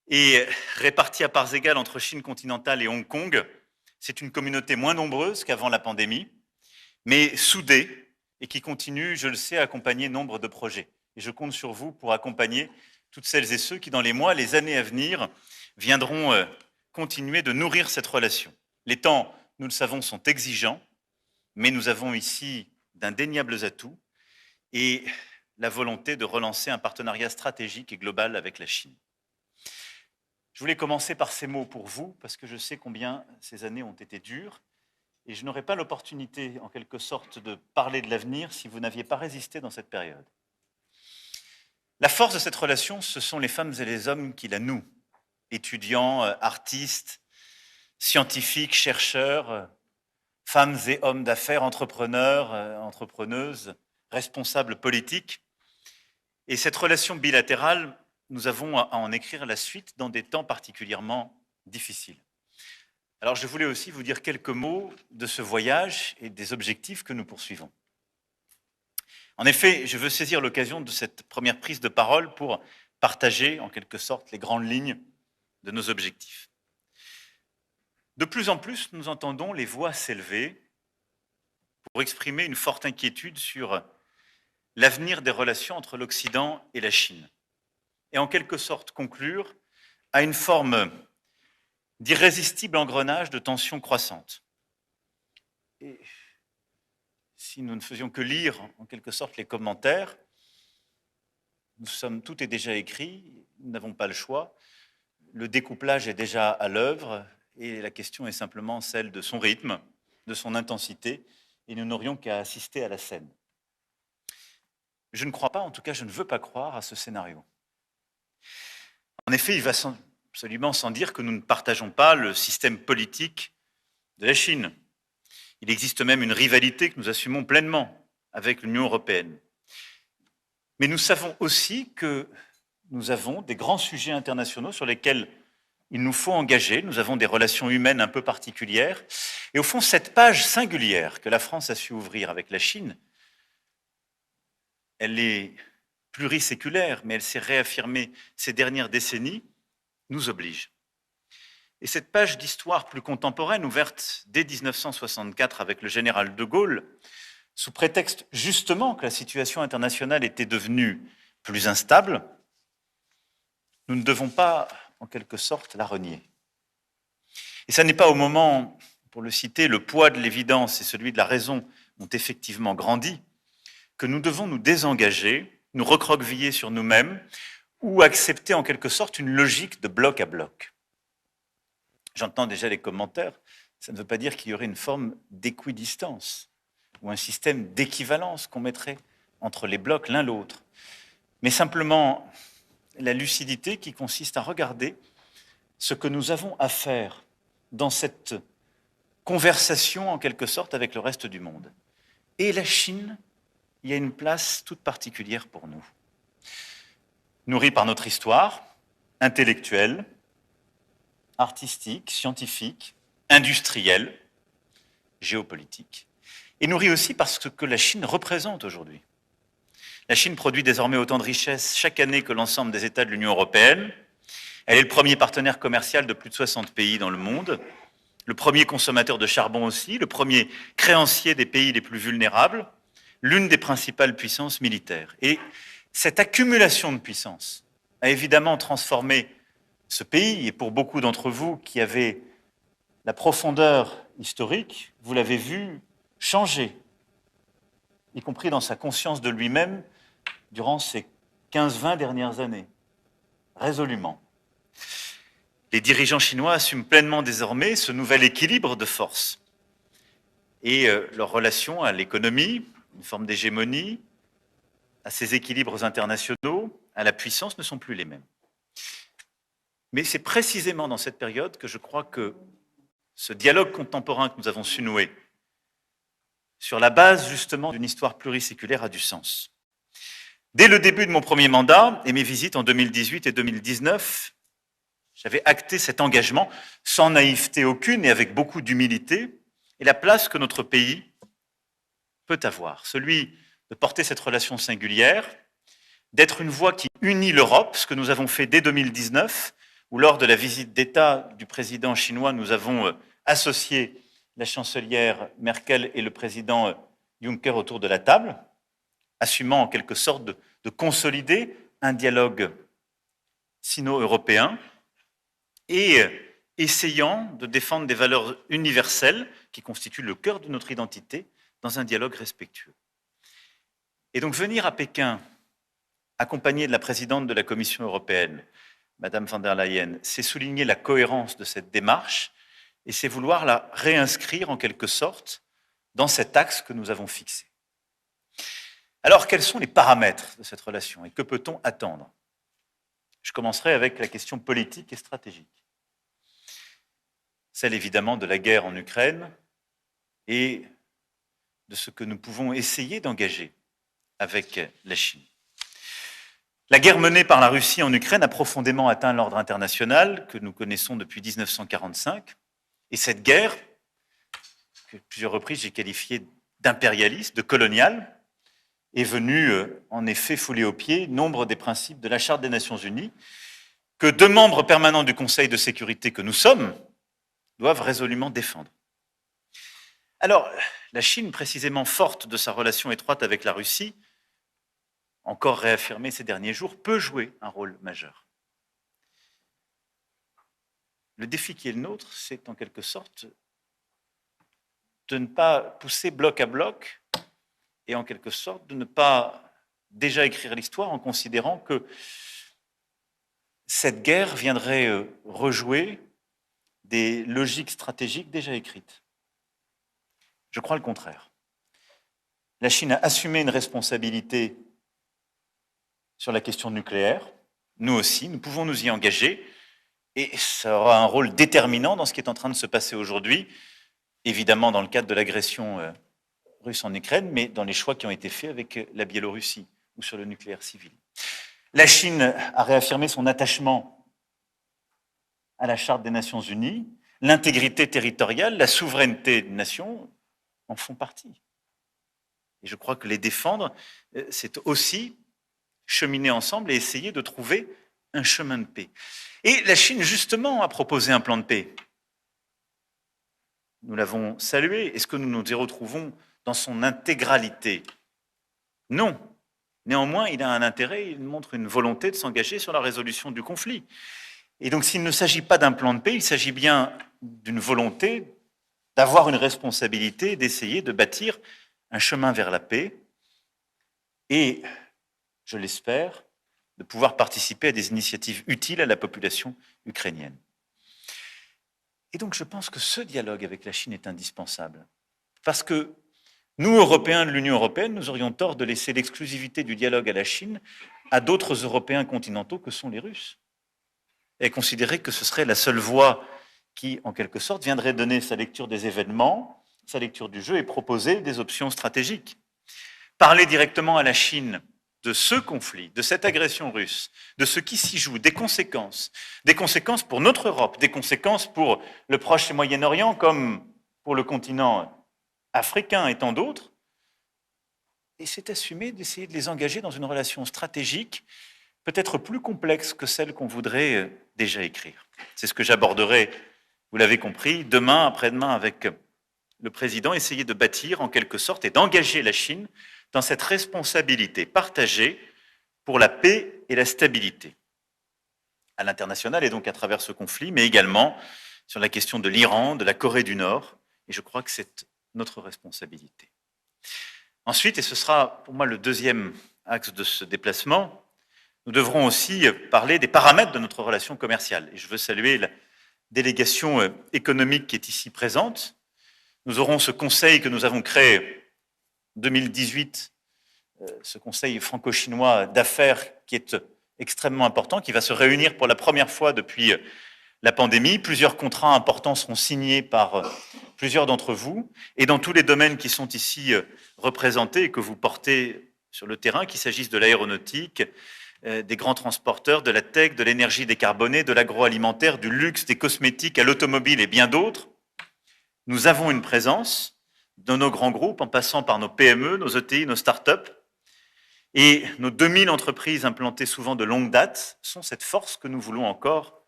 et répartis à parts égales entre Chine continentale et Hong Kong, c'est une communauté moins nombreuse qu'avant la pandémie, mais soudée et qui continue, je le sais, à accompagner nombre de projets. Et je compte sur vous pour accompagner toutes celles et ceux qui, dans les mois, les années à venir, viendront continuer de nourrir cette relation. Les temps, nous le savons, sont exigeants, mais nous avons ici d'indéniables atouts et la volonté de relancer un partenariat stratégique et global avec la Chine. Je voulais commencer par ces mots pour vous, parce que je sais combien ces années ont été dures, et je n'aurais pas l'opportunité, en quelque sorte, de parler de l'avenir si vous n'aviez pas résisté dans cette période. La force de cette relation, ce sont les femmes et les hommes qui la nouent, étudiants, artistes, scientifiques, chercheurs, femmes et hommes d'affaires, entrepreneurs, entrepreneuses, responsables politiques. Et cette relation bilatérale, nous avons à en écrire la suite dans des temps particulièrement difficiles. Alors je voulais aussi vous dire quelques mots de ce voyage et des objectifs que nous poursuivons. En effet, je veux saisir l'occasion de cette première prise de parole pour partager en quelque sorte les grandes lignes de nos objectifs. De plus en plus, nous entendons les voix s'élever pour exprimer une forte inquiétude sur l'avenir des relations entre l'Occident et la Chine, et en quelque sorte conclure à une forme d'irrésistible engrenage de tensions croissantes. Et si nous ne faisions que lire en quelque sorte les commentaires, tout est déjà écrit, nous n'avons pas le choix, le découplage est déjà à l'œuvre et la question est simplement celle de son rythme, de son intensité, et nous n'aurions qu'à assister à la scène. Je ne crois pas, en tout cas je ne veux pas croire à ce scénario. En effet, il va absolument sans dire que nous ne partageons pas le système politique de la Chine. Il existe même une rivalité que nous assumons pleinement avec l'Union européenne. Mais nous savons aussi que nous avons des grands sujets internationaux sur lesquels il nous faut engager. Nous avons des relations humaines un peu particulières. Et au fond, cette page singulière que la France a su ouvrir avec la Chine, elle est pluriséculaire, mais elle s'est réaffirmée ces dernières décennies nous oblige. Et cette page d'histoire plus contemporaine, ouverte dès 1964 avec le général de Gaulle, sous prétexte justement que la situation internationale était devenue plus instable, nous ne devons pas, en quelque sorte, la renier. Et ça n'est pas au moment, pour le citer, le poids de l'évidence et celui de la raison ont effectivement grandi, que nous devons nous désengager, nous recroqueviller sur nous-mêmes ou accepter en quelque sorte une logique de bloc à bloc. J'entends déjà les commentaires, ça ne veut pas dire qu'il y aurait une forme d'équidistance ou un système d'équivalence qu'on mettrait entre les blocs l'un l'autre, mais simplement la lucidité qui consiste à regarder ce que nous avons à faire dans cette conversation en quelque sorte avec le reste du monde. Et la Chine y a une place toute particulière pour nous. Nourrie par notre histoire intellectuelle, artistique, scientifique, industrielle, géopolitique, et nourrie aussi par ce que la Chine représente aujourd'hui. La Chine produit désormais autant de richesses chaque année que l'ensemble des États de l'Union européenne. Elle est le premier partenaire commercial de plus de 60 pays dans le monde, le premier consommateur de charbon aussi, le premier créancier des pays les plus vulnérables, l'une des principales puissances militaires. Et cette accumulation de puissance a évidemment transformé ce pays, et pour beaucoup d'entre vous qui avez la profondeur historique, vous l'avez vu changer, y compris dans sa conscience de lui-même, durant ces 15-20 dernières années, résolument. Les dirigeants chinois assument pleinement désormais ce nouvel équilibre de force. Et leur relation à l'économie, une forme d'hégémonie, à ces équilibres internationaux, à la puissance, ne sont plus les mêmes. Mais c'est précisément dans cette période que je crois que ce dialogue contemporain que nous avons su nouer, sur la base justement d'une histoire pluriséculaire, a du sens. Dès le début de mon premier mandat et mes visites en 2018 et 2019, j'avais acté cet engagement sans naïveté aucune et avec beaucoup d'humilité, et la place que notre pays peut avoir, celui de porter cette relation singulière, d'être une voix qui unit l'Europe, ce que nous avons fait dès 2019, où lors de la visite d'État du président chinois, nous avons associé la chancelière Merkel et le président Juncker autour de la table, assumant en quelque sorte de consolider un dialogue sino-européen et essayant de défendre des valeurs universelles qui constituent le cœur de notre identité dans un dialogue respectueux. Et donc venir à Pékin, accompagné de la présidente de la Commission européenne, Madame von der Leyen, c'est souligner la cohérence de cette démarche et c'est vouloir la réinscrire en quelque sorte dans cet axe que nous avons fixé. Alors, quels sont les paramètres de cette relation et que peut-on attendre? Je commencerai avec la question politique et stratégique. Celle évidemment de la guerre en Ukraine et de ce que nous pouvons essayer d'engager avec la Chine. La guerre menée par la Russie en Ukraine a profondément atteint l'ordre international que nous connaissons depuis 1945. Et cette guerre, que plusieurs reprises j'ai qualifiée d'impérialiste, de coloniale, est venue en effet fouler aux pieds nombre des principes de la Charte des Nations Unies que 2 membres permanents du Conseil de sécurité que nous sommes doivent résolument défendre. Alors, la Chine, précisément forte de sa relation étroite avec la Russie, encore réaffirmée ces derniers jours, peut jouer un rôle majeur. Le défi qui est le nôtre, c'est en quelque sorte de ne pas pousser bloc à bloc et en quelque sorte de ne pas déjà écrire l'histoire en considérant que cette guerre viendrait rejouer des logiques stratégiques déjà écrites. Je crois le contraire. La Chine a assumé une responsabilité sur la question nucléaire. Nous aussi, nous pouvons nous y engager et ça aura un rôle déterminant dans ce qui est en train de se passer aujourd'hui, évidemment dans le cadre de l'agression russe en Ukraine, mais dans les choix qui ont été faits avec la Biélorussie ou sur le nucléaire civil. La Chine a réaffirmé son attachement à la Charte des Nations Unies, l'intégrité territoriale, la souveraineté des nations en font partie. Et je crois que les défendre, c'est aussi cheminer ensemble et essayer de trouver un chemin de paix. Et la Chine, justement, a proposé un plan de paix. Nous l'avons salué. Est-ce que nous nous y retrouvons dans son intégralité? Non. Néanmoins, il a un intérêt, il montre une volonté de s'engager sur la résolution du conflit. Et donc, s'il ne s'agit pas d'un plan de paix, il s'agit bien d'une volonté d'avoir une responsabilité, d'essayer de bâtir un chemin vers la paix et, je l'espère, de pouvoir participer à des initiatives utiles à la population ukrainienne. Et donc, je pense que ce dialogue avec la Chine est indispensable. Parce que nous, Européens de l'Union européenne, nous aurions tort de laisser l'exclusivité du dialogue à la Chine à d'autres Européens continentaux que sont les Russes. Et considérer que ce serait la seule voie qui, en quelque sorte, viendrait donner sa lecture des événements, sa lecture du jeu et proposer des options stratégiques. Parler directement à la Chine de ce conflit, de cette agression russe, de ce qui s'y joue, des conséquences pour notre Europe, des conséquences pour le Proche et Moyen-Orient, comme pour le continent africain et tant d'autres, et c'est assumé d'essayer de les engager dans une relation stratégique peut-être plus complexe que celle qu'on voudrait déjà écrire. C'est ce que j'aborderai, vous l'avez compris, demain, après-demain avec le président, essayer de bâtir en quelque sorte et d'engager la Chine dans cette responsabilité partagée pour la paix et la stabilité à l'international et donc à travers ce conflit, mais également sur la question de l'Iran, de la Corée du Nord, et je crois que c'est notre responsabilité. Ensuite, et ce sera pour moi le deuxième axe de ce déplacement, nous devrons aussi parler des paramètres de notre relation commerciale. Et je veux saluer la délégation économique qui est ici présente. Nous aurons ce conseil que nous avons créé en 2018, ce conseil franco-chinois d'affaires qui est extrêmement important, qui va se réunir pour la première fois depuis la pandémie. Plusieurs contrats importants seront signés par plusieurs d'entre vous, et dans tous les domaines qui sont ici représentés et que vous portez sur le terrain, qu'il s'agisse de l'aéronautique, des grands transporteurs, de la tech, de l'énergie décarbonée, de l'agroalimentaire, du luxe, des cosmétiques, à l'automobile et bien d'autres, nous avons une présence dans nos grands groupes, en passant par nos PME, nos ETI, nos start-up, et nos 2000 entreprises implantées souvent de longue date sont cette force que nous voulons encore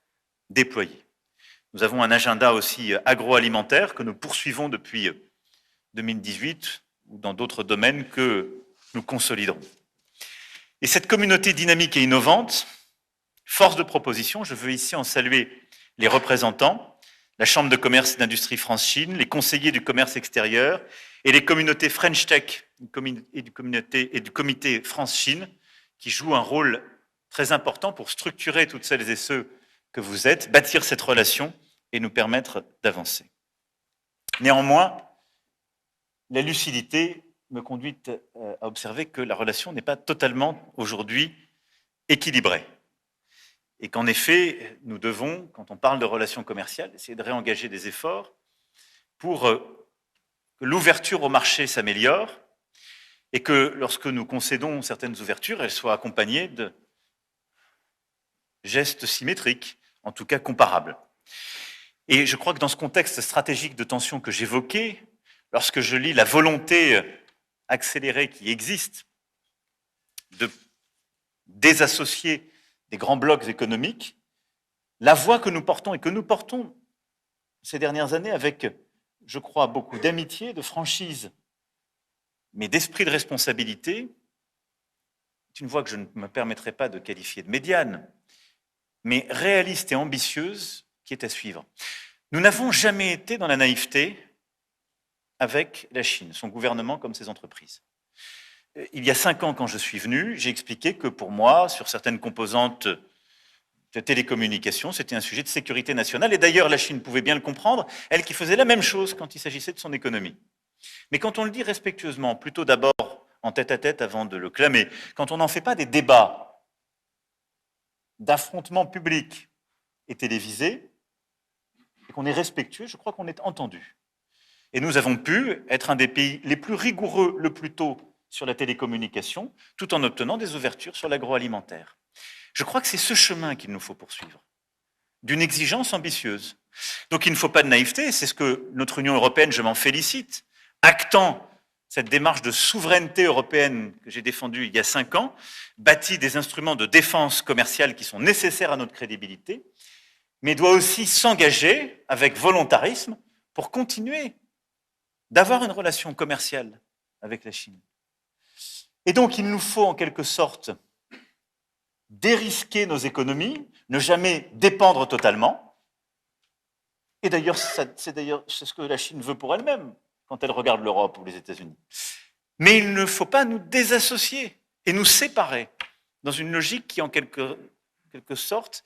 déployer. Nous avons un agenda aussi agroalimentaire que nous poursuivons depuis 2018 ou dans d'autres domaines que nous consoliderons. Et cette communauté dynamique et innovante, force de proposition, je veux ici en saluer les représentants, la Chambre de commerce et d'industrie France-Chine, les conseillers du commerce extérieur et les communautés French Tech et du comité France-Chine qui jouent un rôle très important pour structurer toutes celles et ceux que vous êtes, bâtir cette relation et nous permettre d'avancer. Néanmoins, la lucidité me conduit à observer que la relation n'est pas totalement aujourd'hui équilibrée. Et qu'en effet, nous devons, quand on parle de relations commerciales, essayer de réengager des efforts pour que l'ouverture au marché s'améliore et que lorsque nous concédons certaines ouvertures, elles soient accompagnées de gestes symétriques, en tout cas comparables. Et je crois que dans ce contexte stratégique de tension que j'évoquais, lorsque je lis la volonté accélérée qui existe de désassocier des grands blocs économiques, la voie que nous portons et que nous portons ces dernières années avec, je crois, beaucoup d'amitié, de franchise, mais d'esprit de responsabilité, c'est une voie que je ne me permettrai pas de qualifier de médiane, mais réaliste et ambitieuse qui est à suivre. Nous n'avons jamais été dans la naïveté avec la Chine, son gouvernement comme ses entreprises. Il y a 5 ans, quand je suis venu, j'ai expliqué que pour moi, sur certaines composantes de télécommunications, c'était un sujet de sécurité nationale. Et d'ailleurs, la Chine pouvait bien le comprendre, elle qui faisait la même chose quand il s'agissait de son économie. Mais quand on le dit respectueusement, plutôt d'abord en tête-à-tête avant de le clamer, quand on n'en fait pas des débats d'affrontements publics et télévisés, et qu'on est respectueux, je crois qu'on est entendu. Et nous avons pu être un des pays les plus rigoureux le plus tôt sur la télécommunication, tout en obtenant des ouvertures sur l'agroalimentaire. Je crois que c'est ce chemin qu'il nous faut poursuivre, d'une exigence ambitieuse. Donc il ne faut pas de naïveté, c'est ce que notre Union européenne, je m'en félicite, actant cette démarche de souveraineté européenne que j'ai défendue il y a 5 ans, bâtit des instruments de défense commerciale qui sont nécessaires à notre crédibilité, mais doit aussi s'engager avec volontarisme pour continuer d'avoir une relation commerciale avec la Chine. Et donc, il nous faut en quelque sorte dérisquer nos économies, ne jamais dépendre totalement. Et d'ailleurs, c'est ce que la Chine veut pour elle-même quand elle regarde l'Europe ou les États-Unis. Mais il ne faut pas nous désassocier et nous séparer dans une logique qui, en quelque sorte,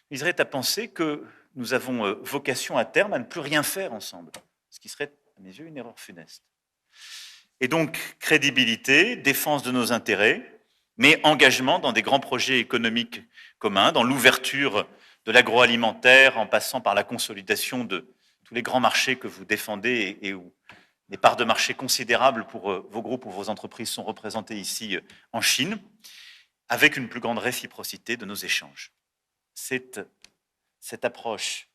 viserait à penser que nous avons vocation à terme à ne plus rien faire ensemble, ce qui serait, à mes yeux, une erreur funeste. Et donc, crédibilité, défense de nos intérêts, mais engagement dans des grands projets économiques communs, dans l'ouverture de l'agroalimentaire, en passant par la consolidation de tous les grands marchés que vous défendez et où des parts de marché considérables pour vos groupes ou vos entreprises sont représentées ici en Chine, avec une plus grande réciprocité de nos échanges. C'est cette approche,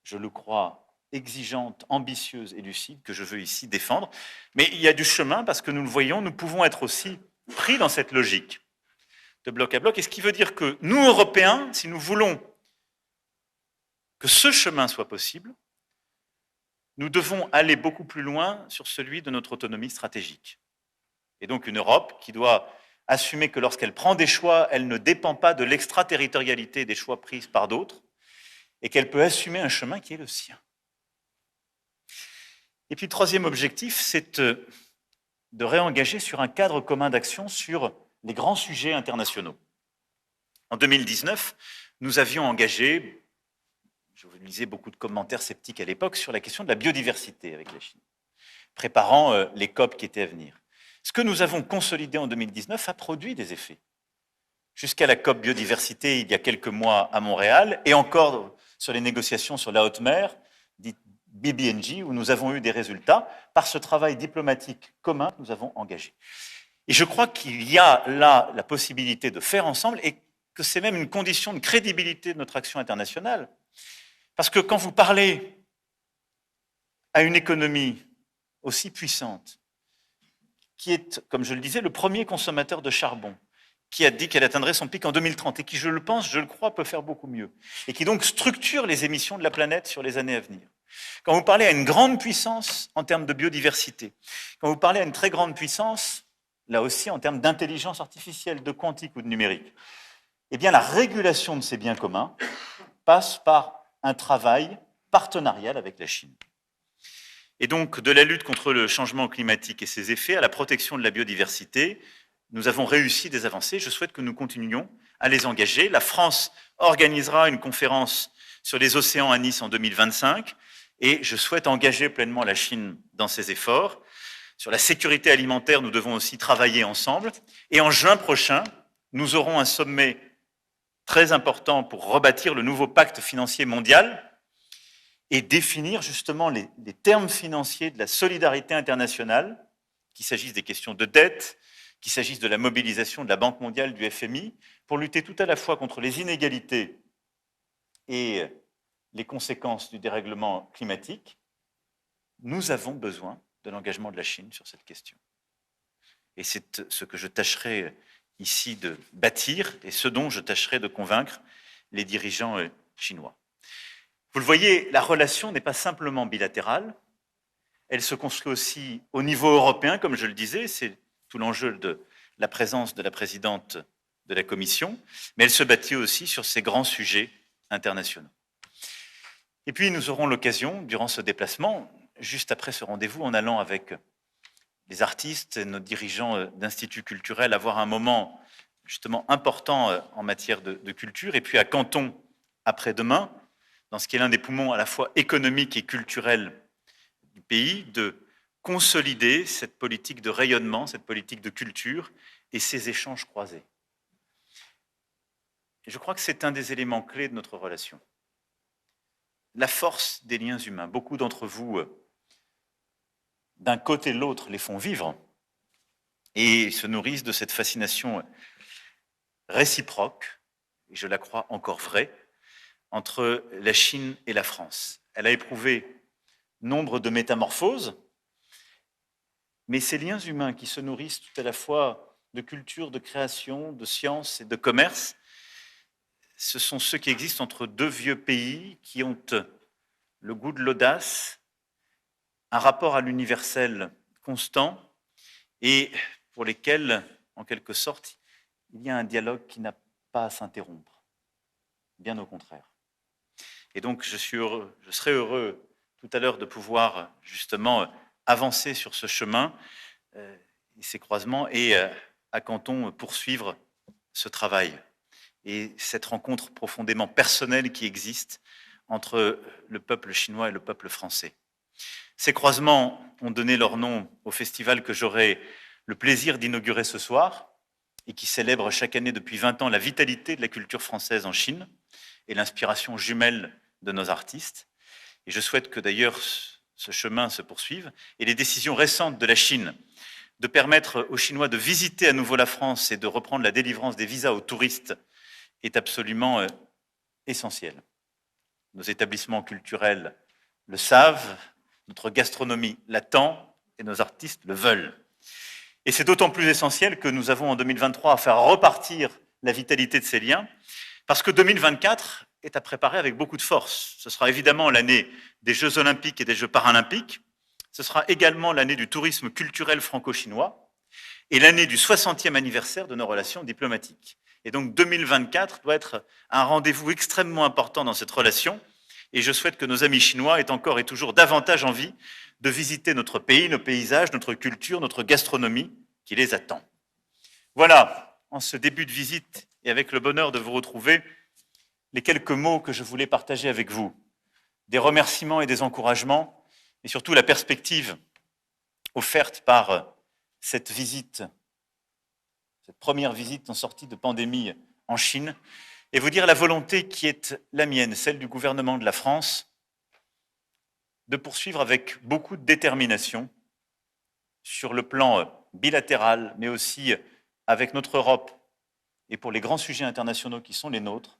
je le crois, exigeante, ambitieuse et lucide que je veux ici défendre. Mais il y a du chemin parce que nous le voyons, nous pouvons être aussi pris dans cette logique de bloc à bloc. Et ce qui veut dire que nous, Européens, si nous voulons que ce chemin soit possible, nous devons aller beaucoup plus loin sur celui de notre autonomie stratégique. Et donc une Europe qui doit assumer que lorsqu'elle prend des choix, elle ne dépend pas de l'extraterritorialité des choix pris par d'autres, et qu'elle peut assumer un chemin qui est le sien. Et puis le troisième objectif, c'est de réengager sur un cadre commun d'action sur les grands sujets internationaux. En 2019, nous avions engagé, je vous lisais beaucoup de commentaires sceptiques à l'époque, sur la question de la biodiversité avec la Chine, préparant les COP qui étaient à venir. Ce que nous avons consolidé en 2019 a produit des effets. Jusqu'à la COP biodiversité, il y a quelques mois à Montréal, et encore sur les négociations sur la haute mer, dite BBNJ, où nous avons eu des résultats par ce travail diplomatique commun que nous avons engagé. Et je crois qu'il y a là la possibilité de faire ensemble, et que c'est même une condition de crédibilité de notre action internationale. Parce que quand vous parlez à une économie aussi puissante, qui est, comme je le disais, le premier consommateur de charbon, qui a dit qu'elle atteindrait son pic en 2030 et qui, je le pense, je le crois, peut faire beaucoup mieux, et qui donc structure les émissions de la planète sur les années à venir. Quand vous parlez à une grande puissance en termes de biodiversité, quand vous parlez à une très grande puissance, là aussi en termes d'intelligence artificielle, de quantique ou de numérique, eh bien la régulation de ces biens communs passe par un travail partenarial avec la Chine. Et donc, de la lutte contre le changement climatique et ses effets à la protection de la biodiversité, nous avons réussi des avancées. Je souhaite que nous continuions à les engager. La France organisera une conférence sur les océans à Nice en 2025 et je souhaite engager pleinement la Chine dans ses efforts. Sur la sécurité alimentaire, nous devons aussi travailler ensemble. Et en juin prochain, nous aurons un sommet très important pour rebâtir le nouveau pacte financier mondial et définir justement les termes financiers de la solidarité internationale, qu'il s'agisse des questions de dette, qu'il s'agisse de la mobilisation de la Banque mondiale, du FMI, pour lutter tout à la fois contre les inégalités et les conséquences du dérèglement climatique. Nous avons besoin de l'engagement de la Chine sur cette question. Et c'est ce que je tâcherai ici de bâtir et ce dont je tâcherai de convaincre les dirigeants chinois. Vous le voyez, la relation n'est pas simplement bilatérale, elle se construit aussi au niveau européen, comme je le disais, c'est tout l'enjeu de la présence de la présidente de la Commission, mais elle se bâtit aussi sur ces grands sujets internationaux. Et puis nous aurons l'occasion, durant ce déplacement, juste après ce rendez-vous, en allant avec les artistes et nos dirigeants d'instituts culturels, avoir un moment justement important en matière de culture, et puis à Canton, après-demain, dans ce qui est l'un des poumons à la fois économiques et culturels du pays, de consolider cette politique de rayonnement, cette politique de culture et ces échanges croisés. Et je crois que c'est un des éléments clés de notre relation. La force des liens humains. Beaucoup d'entre vous, d'un côté et de l'autre, les font vivre et se nourrissent de cette fascination réciproque, et je la crois encore vraie, entre la Chine et la France. Elle a éprouvé nombre de métamorphoses, Mais ces liens humains qui se nourrissent tout à la fois de culture, de création, de science et de commerce, ce sont ceux qui existent entre deux vieux pays qui ont le goût de l'audace, un rapport à l'universel constant et pour lesquels, en quelque sorte, il y a un dialogue qui n'a pas à s'interrompre, bien au contraire. Et donc, je serai heureux tout à l'heure de pouvoir justement avancer sur ce chemin, ces croisements, et à Canton poursuivre ce travail et cette rencontre profondément personnelle qui existe entre le peuple chinois et le peuple français. Ces croisements ont donné leur nom au festival que j'aurai le plaisir d'inaugurer ce soir et qui célèbre chaque année depuis 20 ans la vitalité de la culture française en Chine et l'inspiration jumelle de nos artistes. Et je souhaite que d'ailleurs ce chemin se poursuive et les décisions récentes de la Chine de permettre aux Chinois de visiter à nouveau la France et de reprendre la délivrance des visas aux touristes est absolument essentielle. Nos établissements culturels le savent, notre gastronomie l'attend et nos artistes le veulent. Et c'est d'autant plus essentiel que nous avons en 2023 à faire repartir la vitalité de ces liens, parce que 2024 est à préparer avec beaucoup de force. Ce sera évidemment l'année des Jeux Olympiques et des Jeux Paralympiques, ce sera également l'année du tourisme culturel franco-chinois et l'année du 60e anniversaire de nos relations diplomatiques. Et donc 2024 doit être un rendez-vous extrêmement important dans cette relation. Et je souhaite que nos amis chinois aient encore et toujours davantage envie de visiter notre pays, nos paysages, notre culture, notre gastronomie qui les attend. Voilà, en ce début de visite et avec le bonheur de vous retrouver, les quelques mots que je voulais partager avec vous. Des remerciements et des encouragements, et surtout la perspective offerte par cette visite, cette première visite en sortie de pandémie en Chine, et vous dire la volonté qui est la mienne, celle du gouvernement de la France, de poursuivre avec beaucoup de détermination sur le plan bilatéral, mais aussi avec notre Europe et pour les grands sujets internationaux qui sont les nôtres,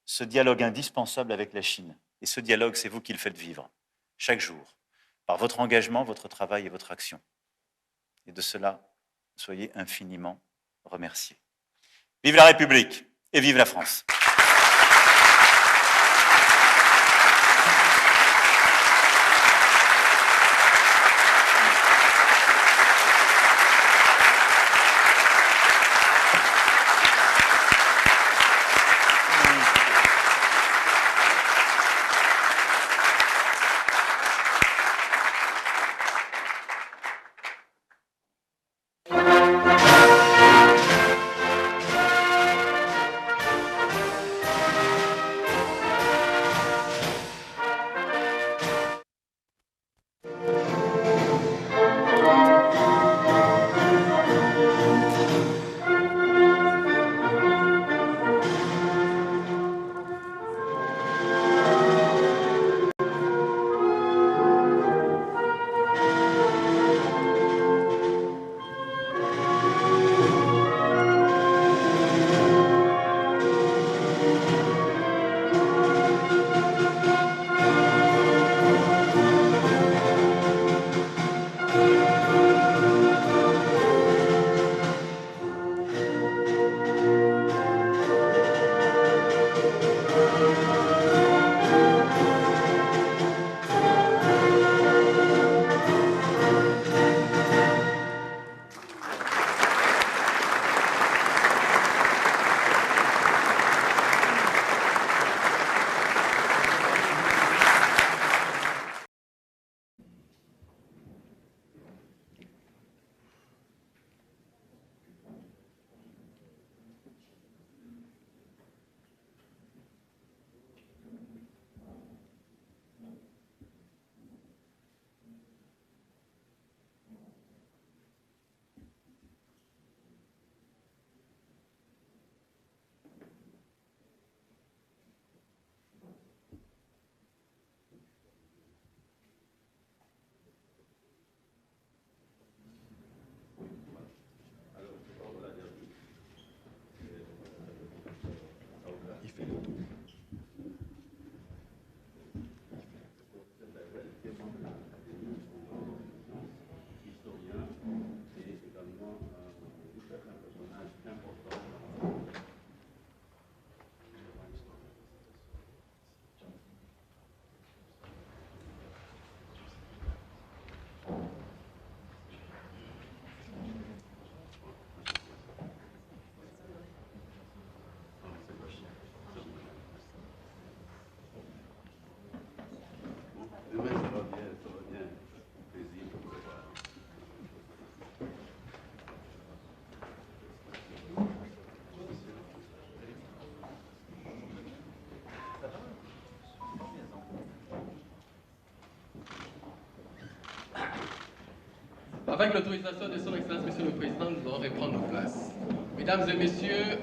ce dialogue indispensable avec la Chine. Et ce dialogue, c'est vous qui le faites vivre, chaque jour, par votre engagement, votre travail et votre action. Et de cela, soyez infiniment remerciés. Vive la République et vive la France! Avec l'autorisation de son Excellence, Monsieur le Président, nous allons reprendre nos places. Mesdames et Messieurs,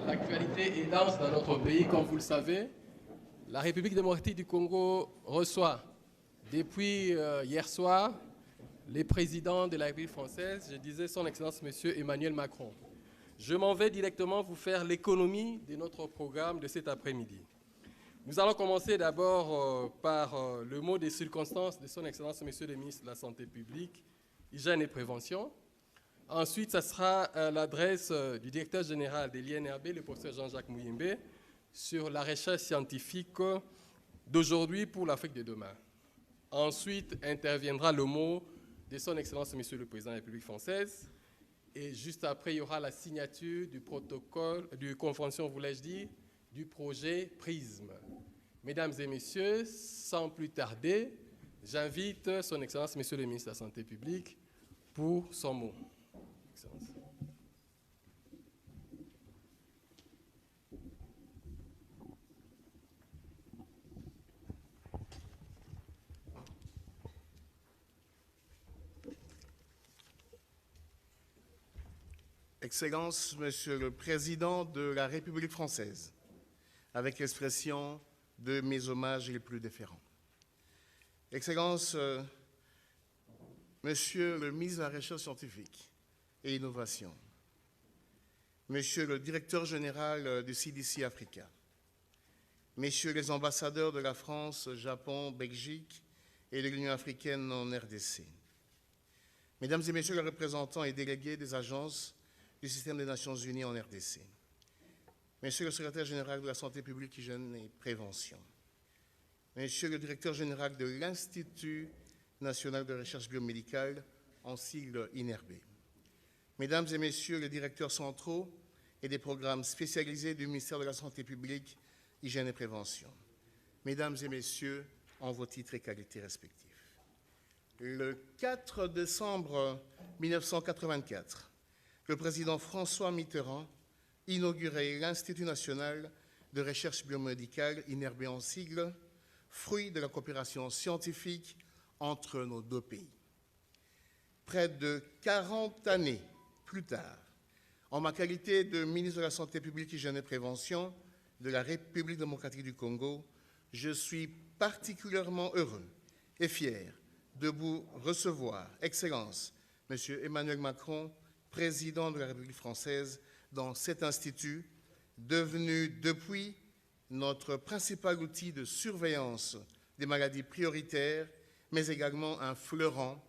l'actualité est dense dans notre pays, comme vous le savez. La République démocratique du Congo reçoit depuis hier soir les présidents de la République française, je disais son Excellence Monsieur Emmanuel Macron. Je m'en vais directement vous faire l'économie de notre programme de cet après-midi. Nous allons commencer d'abord par le mot des circonstances de son Excellence Monsieur le Ministre de la Santé publique, Hygiène et Prévention. Ensuite, ça sera l'adresse du directeur général de l'INRB, le professeur Jean-Jacques Muyembe, sur la recherche scientifique d'aujourd'hui pour l'Afrique de demain. Ensuite, interviendra le mot de son Excellence Monsieur le Président de la République française. Et juste après, il y aura la signature du protocole, du convention, voulais-je dire, du projet PRISM. Mesdames et Messieurs, sans plus tarder, j'invite son Excellence Monsieur le Ministre de la Santé publique pour son mot. Excellence. Excellence, Monsieur le Président de la République française, avec l'expression de mes hommages les plus déférents. Excellence, Monsieur le ministre de la Recherche scientifique et Innovation, Monsieur le directeur général du CDC Africa, Messieurs les ambassadeurs de la France, Japon, Belgique et de l'Union africaine en RDC, Mesdames et Messieurs les représentants et délégués des agences du système des Nations Unies en RDC, Monsieur le secrétaire général de la Santé publique, Hygiène et Prévention, Monsieur le directeur général de l'Institut national de recherche biomédicale, en sigle INRB, Mesdames et Messieurs les directeurs centraux et des programmes spécialisés du ministère de la Santé publique, Hygiène et Prévention, Mesdames et Messieurs, en vos titres et qualités respectifs. Le 4 décembre 1984, le président François Mitterrand inaugurait l'Institut national de recherche biomédicale, INRB en sigle, fruit de la coopération scientifique entre nos deux pays. Près de 40 années plus tard, en ma qualité de ministre de la Santé publique, Hygiène et Prévention de la République démocratique du Congo, je suis particulièrement heureux et fier de vous recevoir, Excellence, Monsieur Emmanuel Macron, président de la République française, dans cet institut, devenu depuis notre principal outil de surveillance des maladies prioritaires, mais également un fleuron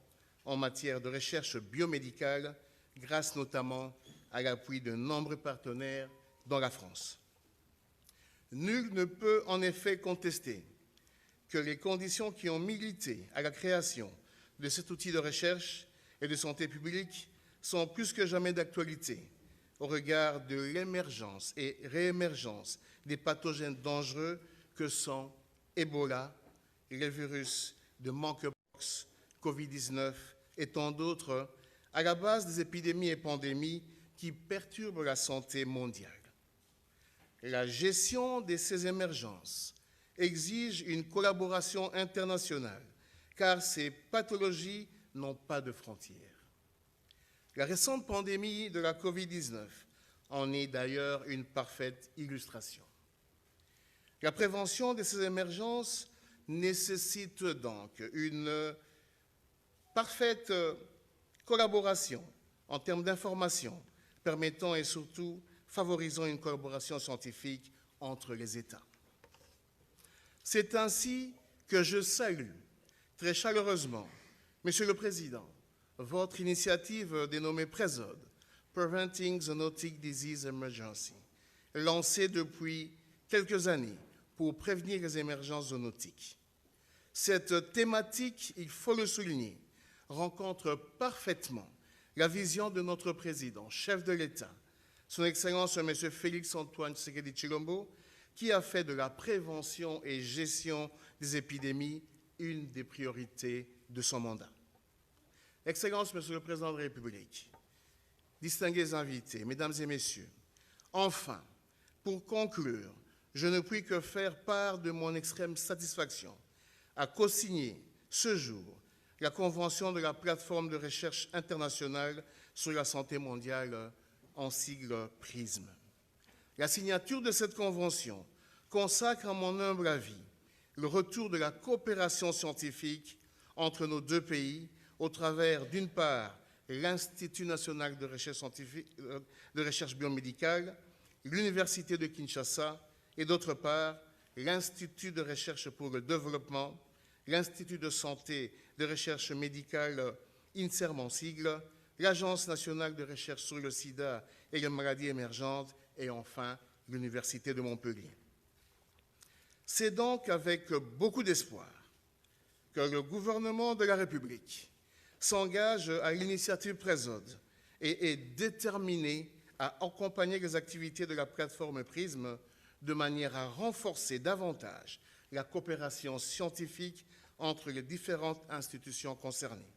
en matière de recherche biomédicale, grâce notamment à l'appui de nombreux partenaires dans la France. Nul ne peut en effet contester que les conditions qui ont milité à la création de cet outil de recherche et de santé publique sont plus que jamais d'actualité au regard de l'émergence et réémergence des pathogènes dangereux que sont Ebola, les virus de monkeypox, Covid-19 et tant d'autres, à la base des épidémies et pandémies qui perturbent la santé mondiale. La gestion de ces émergences exige une collaboration internationale, car ces pathologies n'ont pas de frontières. La récente pandémie de la Covid-19 en est d'ailleurs une parfaite illustration. La prévention de ces émergences nécessite donc une parfaite collaboration en termes d'information, permettant et surtout favorisant une collaboration scientifique entre les États. C'est ainsi que je salue très chaleureusement, Monsieur le Président, votre initiative dénommée PREZOD, Preventing Zoonotic Disease Emergency, lancée depuis quelques années pour prévenir les émergences zoonotiques. Cette thématique, il faut le souligner, rencontre parfaitement la vision de notre président, chef de l'État, son Excellence M. Félix-Antoine Tshisekedi Tshilombo, qui a fait de la prévention et gestion des épidémies une des priorités de son mandat. Excellence, Monsieur le Président de la République, distingués invités, Mesdames et Messieurs, enfin, pour conclure, je ne puis que faire part de mon extrême satisfaction à co-signer ce jour la convention de la plateforme de recherche internationale sur la santé mondiale, en sigle PRISM. La signature de cette convention consacre, à mon humble avis, le retour de la coopération scientifique entre nos deux pays au travers, d'une part, l'Institut national de recherche biomédicale, l'Université de Kinshasa, et d'autre part, l'Institut de recherche pour le développement, l'Institut de santé de recherche médicale INSERM en sigle, l'Agence nationale de recherche sur le sida et les maladies émergentes, et enfin l'Université de Montpellier. C'est donc avec beaucoup d'espoir que le gouvernement de la République s'engage à l'initiative Présode et est déterminé à accompagner les activités de la plateforme PRISM de manière à renforcer davantage la coopération scientifique entre les différentes institutions concernées,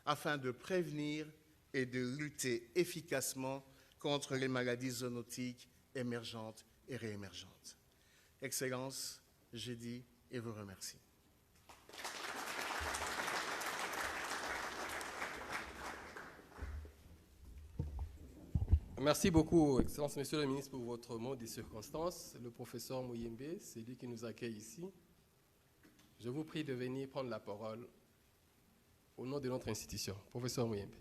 afin de prévenir et de lutter efficacement contre les maladies zoonotiques émergentes et réémergentes. Excellences, j'ai dit et vous remercie. Merci beaucoup, Excellence, Monsieur le Ministre, pour votre mot des circonstances. Le professeur Mouyembe, c'est lui qui nous accueille ici. Je vous prie de venir prendre la parole au nom de notre institution. Professeur Mouyembe.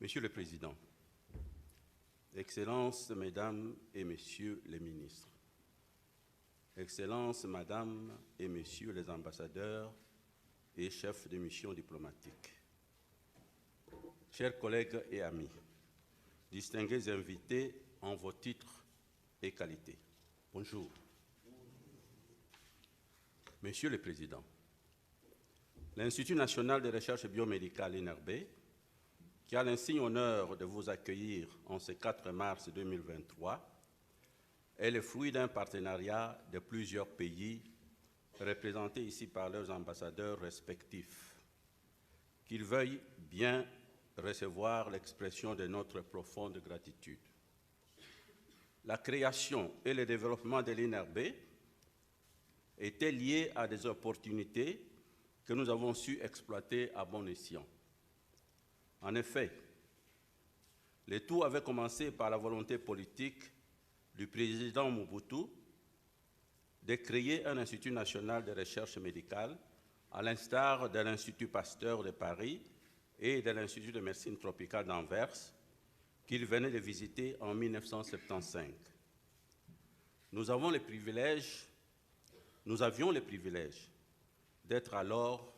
Monsieur le Président, Excellences, Mesdames et Messieurs les ministres, Excellences, Madame et Messieurs les ambassadeurs et chefs de mission diplomatique, chers collègues et amis, distingués invités en vos titres et qualités, bonjour. Monsieur le Président, l'Institut national de recherche biomédicale INRB, qui a l'insigne honneur de vous accueillir en ce 4 mars 2023, est le fruit d'un partenariat de plusieurs pays représentés ici par leurs ambassadeurs respectifs. Qu'ils veuillent bien recevoir l'expression de notre profonde gratitude. La création et le développement de l'INRB étaient liés à des opportunités que nous avons su exploiter à bon escient. En effet, le tout avait commencé par la volonté politique du président Mobutu de créer un institut national de recherche médicale, à l'instar de l'Institut Pasteur de Paris et de l'Institut de médecine tropicale d'Anvers, qu'il venait de visiter en 1975. Nous avions le privilège d'être alors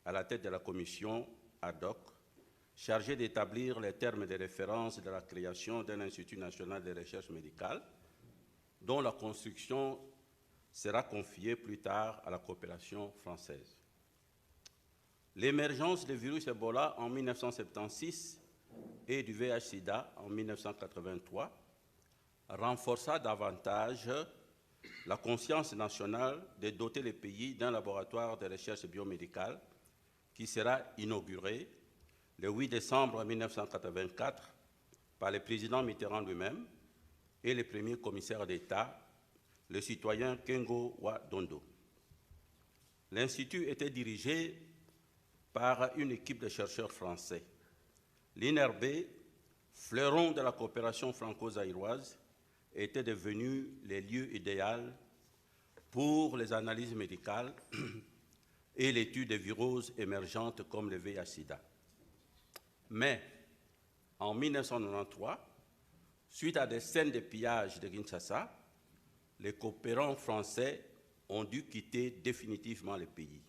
à la tête de la commission ad hoc chargée d'établir les termes de référence de la création d'un Institut national de recherche médicale, dont la construction sera confiée plus tard à la coopération française. L'émergence du virus Ebola en 1976 et du VIH-Sida en 1983 renforça davantage la conscience nationale de doter les pays d'un laboratoire de recherche biomédicale qui sera inauguré le 8 décembre 1984 par le président Mitterrand lui-même et le premier commissaire d'État, le citoyen Kengo Wa Dondo. L'Institut était dirigé par une équipe de chercheurs français. L'INRB, fleuron de la coopération franco-zaïroise, était devenu le lieu idéal pour les analyses médicales et l'étude des viroses émergentes comme le VIH-Sida. Mais, en 1993, suite à des scènes de pillage de Kinshasa, les coopérants français ont dû quitter définitivement le pays.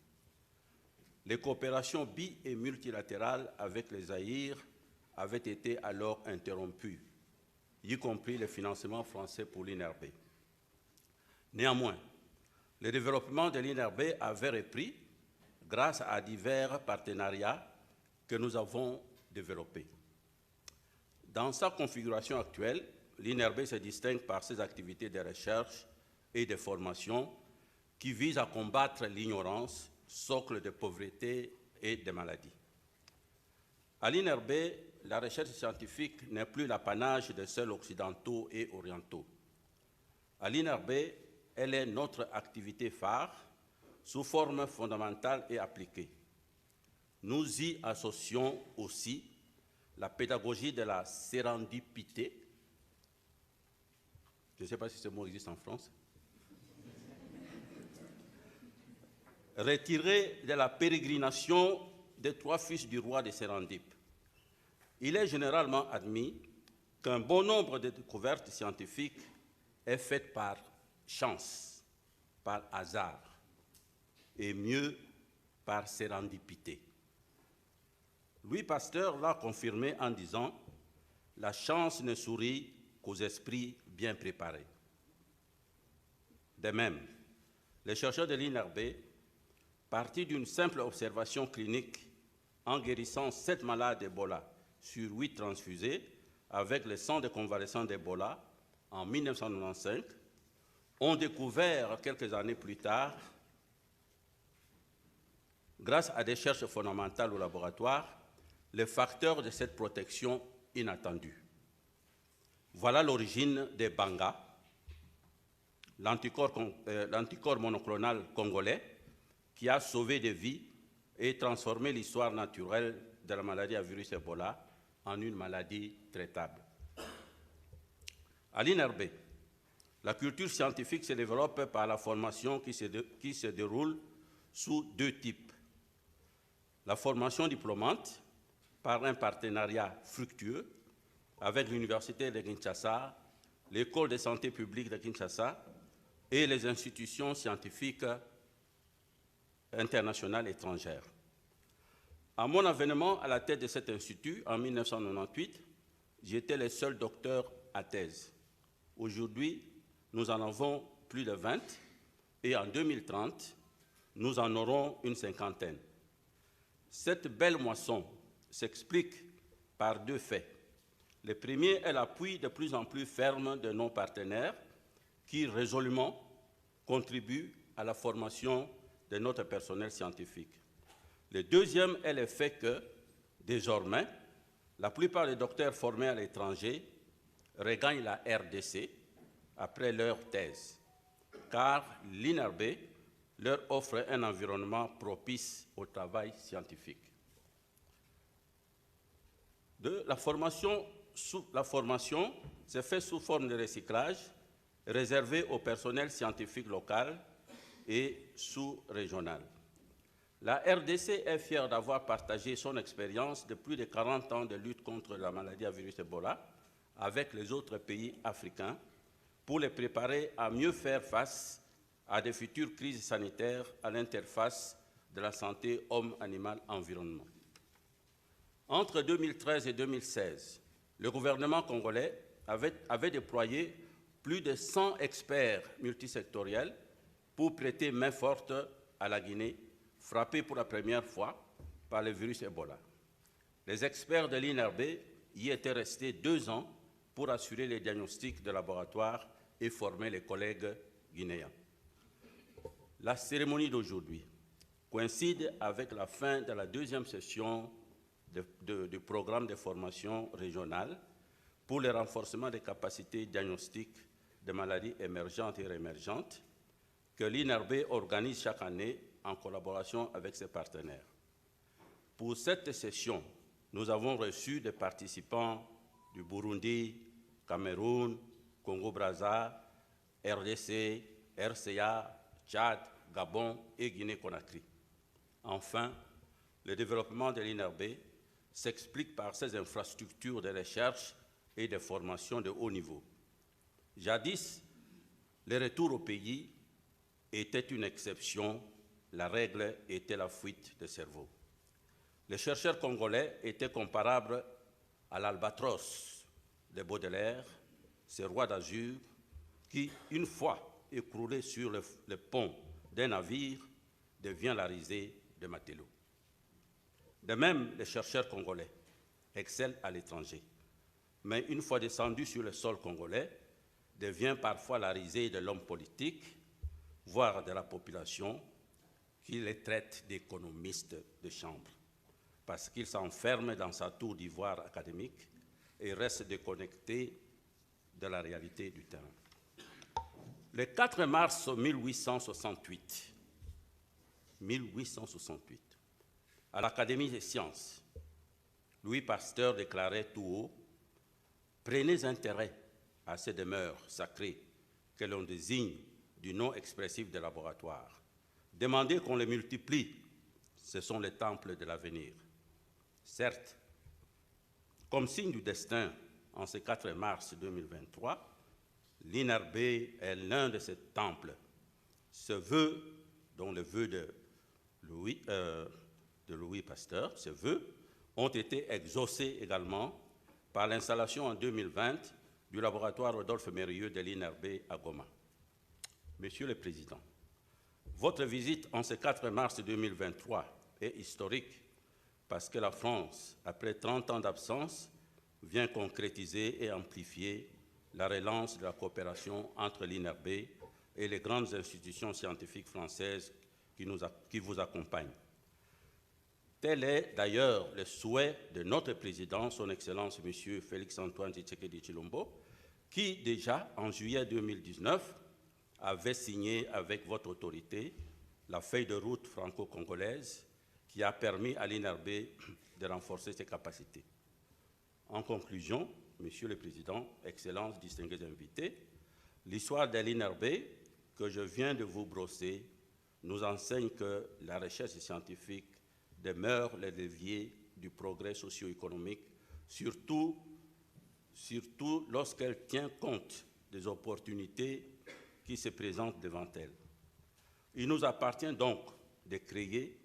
Les coopérations bi- et multilatérales avec les Zaïre avaient été alors interrompues, y compris le financement français pour l'INRB. Néanmoins, le développement de l'INRB avait repris grâce à divers partenariats que nous avons développés. Dans sa configuration actuelle, l'INRB se distingue par ses activités de recherche et de formation qui visent à combattre l'ignorance, socle de pauvreté et de maladies. À l'INRB, la recherche scientifique n'est plus l'apanage des seuls occidentaux et orientaux. À l'INRB, elle est notre activité phare sous forme fondamentale et appliquée. Nous y associons aussi la pédagogie de la sérendipité. Je ne sais pas si ce mot existe en France. Retiré de la pérégrination des 3 fils du roi de Sérandipe. Il est généralement admis qu'un bon nombre de découvertes scientifiques est fait par chance, par hasard, et mieux par sérendipité. Louis Pasteur l'a confirmé en disant « La chance ne sourit qu'aux esprits bien préparés ». De même, les chercheurs de l'INRB, partis d'une simple observation clinique en guérissant 7 malades d'Ebola sur 8 transfusés avec le sang de convalescents d'Ebola en 1995, ont découvert quelques années plus tard, grâce à des recherches fondamentales au laboratoire, les facteurs de cette protection inattendue. Voilà l'origine des Banga, l'anticorps monoclonal congolais qui a sauvé des vies et transformé l'histoire naturelle de la maladie à virus Ebola en une maladie traitable. À l'INRB, la culture scientifique se développe par la formation qui se déroule sous 2 types. La formation diplômante, par un partenariat fructueux avec l'Université de Kinshasa, l'École de santé publique de Kinshasa et les institutions scientifiques internationales étrangères. À mon avènement à la tête de cet institut, en 1998, j'étais le seul docteur à thèse. Aujourd'hui, nous en avons plus de 20 et en 2030, nous en aurons une 50aine. Cette belle moisson s'explique par 2 faits. Le premier est l'appui de plus en plus ferme de nos partenaires qui résolument contribuent à la formation de notre personnel scientifique. Le deuxième est le fait que, désormais, la plupart des docteurs formés à l'étranger regagnent la RDC après leur thèse, car l'INRB leur offre un environnement propice au travail scientifique. La formation se fait sous forme de recyclage réservé au personnel scientifique local et sous-régional. La RDC est fière d'avoir partagé son expérience de plus de 40 ans de lutte contre la maladie à virus Ebola avec les autres pays africains pour les préparer à mieux faire face à de futures crises sanitaires à l'interface de la santé homme-animal-environnement. Entre 2013 et 2016, le gouvernement congolais avait déployé plus de 100 experts multisectoriels pour prêter main forte à la Guinée, frappée pour la première fois par le virus Ebola. Les experts de l'INRB y étaient restés 2 ans pour assurer les diagnostics de laboratoire et former les collègues guinéens. La cérémonie d'aujourd'hui coïncide avec la fin de la 2e session du programme de formation régionale pour le renforcement des capacités diagnostiques de maladies émergentes et réémergentes que l'INRB organise chaque année en collaboration avec ses partenaires. Pour cette session, nous avons reçu des participants du Burundi, Cameroun, Congo-Brazza, RDC, RCA, Tchad, Gabon et Guinée-Conakry. Enfin, le développement de l'INRB s'explique par ses infrastructures de recherche et de formation de haut niveau. Jadis, le retour au pays était une exception, la règle était la fuite de cerveau. Les chercheurs congolais étaient comparables à l'albatros de Baudelaire, ce roi d'azur qui, une fois écroulé sur le pont d'un navire, devient la risée de matelot. De même, les chercheurs congolais excellent à l'étranger. mais une fois descendu sur le sol congolais, devient parfois la risée de l'homme politique, voire de la population, qui les traite d'économistes de chambre, parce qu'il s'enferme dans sa tour d'ivoire académique et reste déconnecté de la réalité du terrain. Le 4 mars 1868, à l'Académie des sciences, Louis Pasteur déclarait tout haut « Prenez intérêt à ces demeures sacrées que l'on désigne du nom expressif des laboratoires. Demandez qu'on les multiplie, ce sont les temples de l'avenir. » Certes, comme signe du destin, en ce 4 mars 2023, l'INRB est l'un de ces temples. Ce vœu, dont le vœu de Louis Pasteur, ces vœux ont été exaucés également par l'installation en 2020 du laboratoire Rodolphe Mérieux de l'INRB à Goma. Monsieur le Président, votre visite en ce 4 mars 2023 est historique parce que la France, après 30 ans d'absence, vient concrétiser et amplifier la relance de la coopération entre l'INRB et les grandes institutions scientifiques françaises qui vous accompagnent. Tel est d'ailleurs le souhait de notre président, son Excellence M. Félix-Antoine Tshisekedi Tshilombo, qui déjà en juillet 2019 avait signé avec votre autorité la feuille de route franco-congolaise qui a permis à l'INRB de renforcer ses capacités. En conclusion, Monsieur le Président, Excellences, distingués invités, l'histoire de l'INRB que je viens de vous brosser nous enseigne que la recherche scientifique demeure le levier du progrès socio-économique, surtout lorsqu'elle tient compte des opportunités qui se présentent devant elle. Il nous appartient donc de créer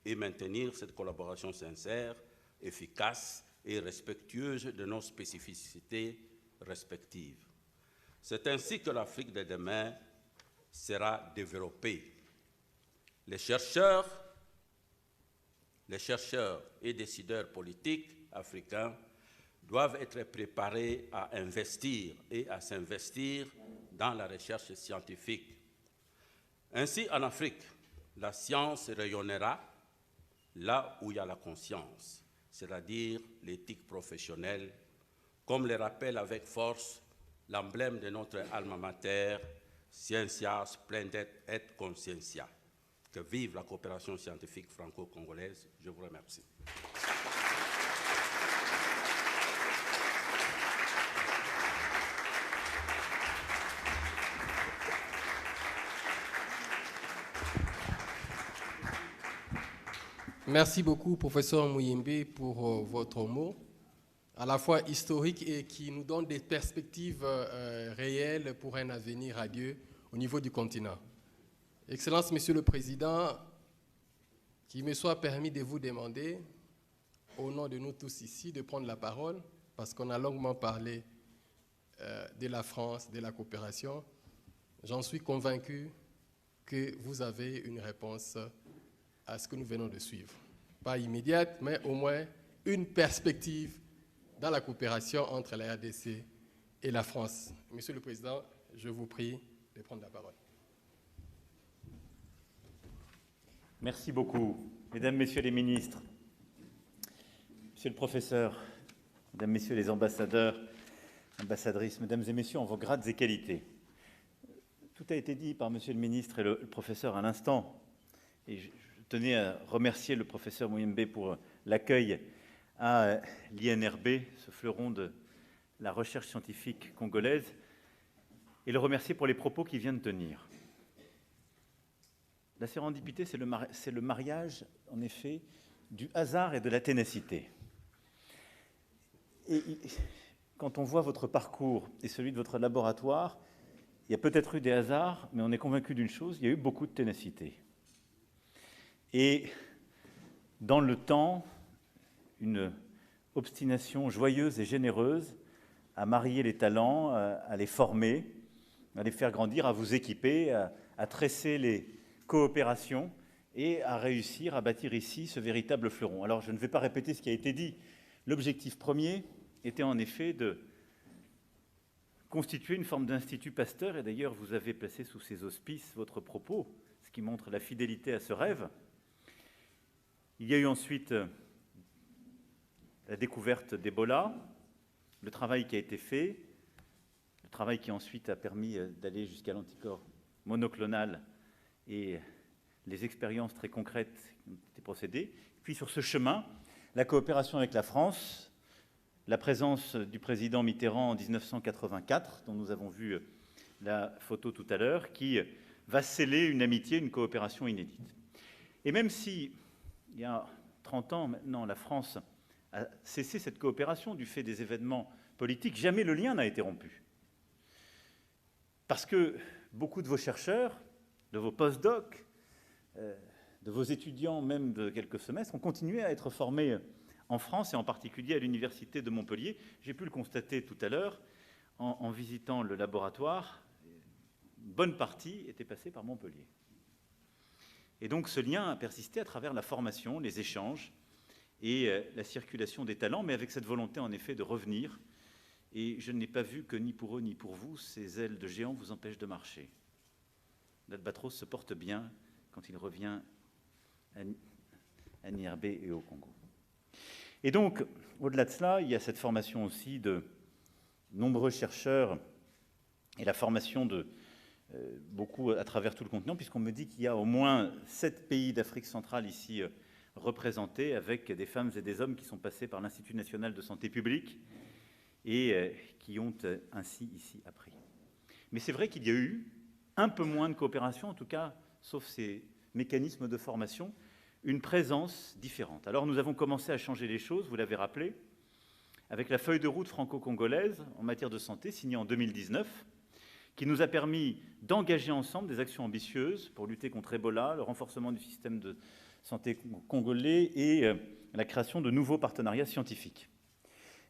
et maintenir cette collaboration sincère, efficace et respectueuse de nos spécificités respectives. C'est ainsi que l'Afrique de demain sera développée. Les chercheurs et décideurs politiques africains doivent être préparés à investir et à s'investir dans la recherche scientifique. Ainsi, en Afrique, la science rayonnera là où il y a la conscience, c'est-à-dire l'éthique professionnelle, comme le rappelle avec force l'emblème de notre alma mater, Scientia Splendet et Conscientia. Que vive la coopération scientifique franco-congolaise. Je vous remercie. Merci beaucoup, professeur Muyembe, pour votre mot, à la fois historique et qui nous donne des perspectives réelles pour un avenir radieux au niveau du continent. Excellence, Monsieur le Président, qu'il me soit permis de vous demander, au nom de nous tous ici, de prendre la parole, parce qu'on a longuement parlé de la France, de la coopération. J'en suis convaincu que vous avez une réponse à ce que nous venons de suivre. Pas immédiate, mais au moins une perspective dans la coopération entre la RDC et la France. Monsieur le Président, je vous prie de prendre la parole. Merci beaucoup. Mesdames, Messieurs les ministres, Monsieur le professeur, Mesdames, Messieurs les ambassadeurs, ambassadrices, Mesdames et Messieurs, en vos grades et qualités. Tout a été dit par Monsieur le ministre et le professeur à l'instant. Et je tenais à remercier le professeur Muyembe pour l'accueil à l'INRB, ce fleuron de la recherche scientifique congolaise, et le remercier pour les propos qu'il vient de tenir. La sérendipité, c'est le mariage, en effet, du hasard et de la ténacité. Et quand on voit votre parcours et celui de votre laboratoire, il y a peut-être eu des hasards, mais on est convaincu d'une chose, il y a eu beaucoup de ténacité. Et dans le temps, une obstination joyeuse et généreuse à marier les talents, à les former, à les faire grandir, à vous équiper, à tresser les coopérations et à réussir à bâtir ici ce véritable fleuron. Alors, je ne vais pas répéter ce qui a été dit. L'objectif premier était en effet de constituer une forme d'institut Pasteur, et d'ailleurs vous avez placé sous ses auspices votre propos, ce qui montre la fidélité à ce rêve. Il y a eu ensuite la découverte d'Ebola, le travail qui a été fait, le travail qui ensuite a permis d'aller jusqu'à l'anticorps monoclonal et les expériences très concrètes qui ont été procédées. Puis sur ce chemin, la coopération avec la France, la présence du président Mitterrand en 1984, dont nous avons vu la photo tout à l'heure, qui va sceller une amitié, une coopération inédite. Et même si, il y a 30 ans maintenant, la France a cessé cette coopération du fait des événements politiques, jamais le lien n'a été rompu. Parce que beaucoup de vos chercheurs, de vos post-docs, de vos étudiants même de quelques semestres, ont continué à être formés en France et en particulier à l'Université de Montpellier. J'ai pu le constater tout à l'heure en visitant le laboratoire. Une bonne partie était passée par Montpellier. Et donc ce lien a persisté à travers la formation, les échanges et la circulation des talents, mais avec cette volonté en effet de revenir. Et je n'ai pas vu que ni pour eux ni pour vous, ces ailes de géant vous empêchent de marcher. L'Albatros se porte bien quand il revient à Niarbé et au Congo. Et donc, au-delà de cela, il y a cette formation aussi de nombreux chercheurs et la formation de beaucoup à travers tout le continent, puisqu'on me dit qu'il y a au moins 7 pays d'Afrique centrale ici représentés, avec des femmes et des hommes qui sont passés par l'Institut national de santé publique et qui ont ainsi ici appris. Mais c'est vrai qu'il y a eu un peu moins de coopération, en tout cas, sauf ces mécanismes de formation, une présence différente. Alors nous avons commencé à changer les choses, vous l'avez rappelé, avec la feuille de route franco-congolaise en matière de santé, signée en 2019, qui nous a permis d'engager ensemble des actions ambitieuses pour lutter contre Ebola, le renforcement du système de santé congolais et la création de nouveaux partenariats scientifiques.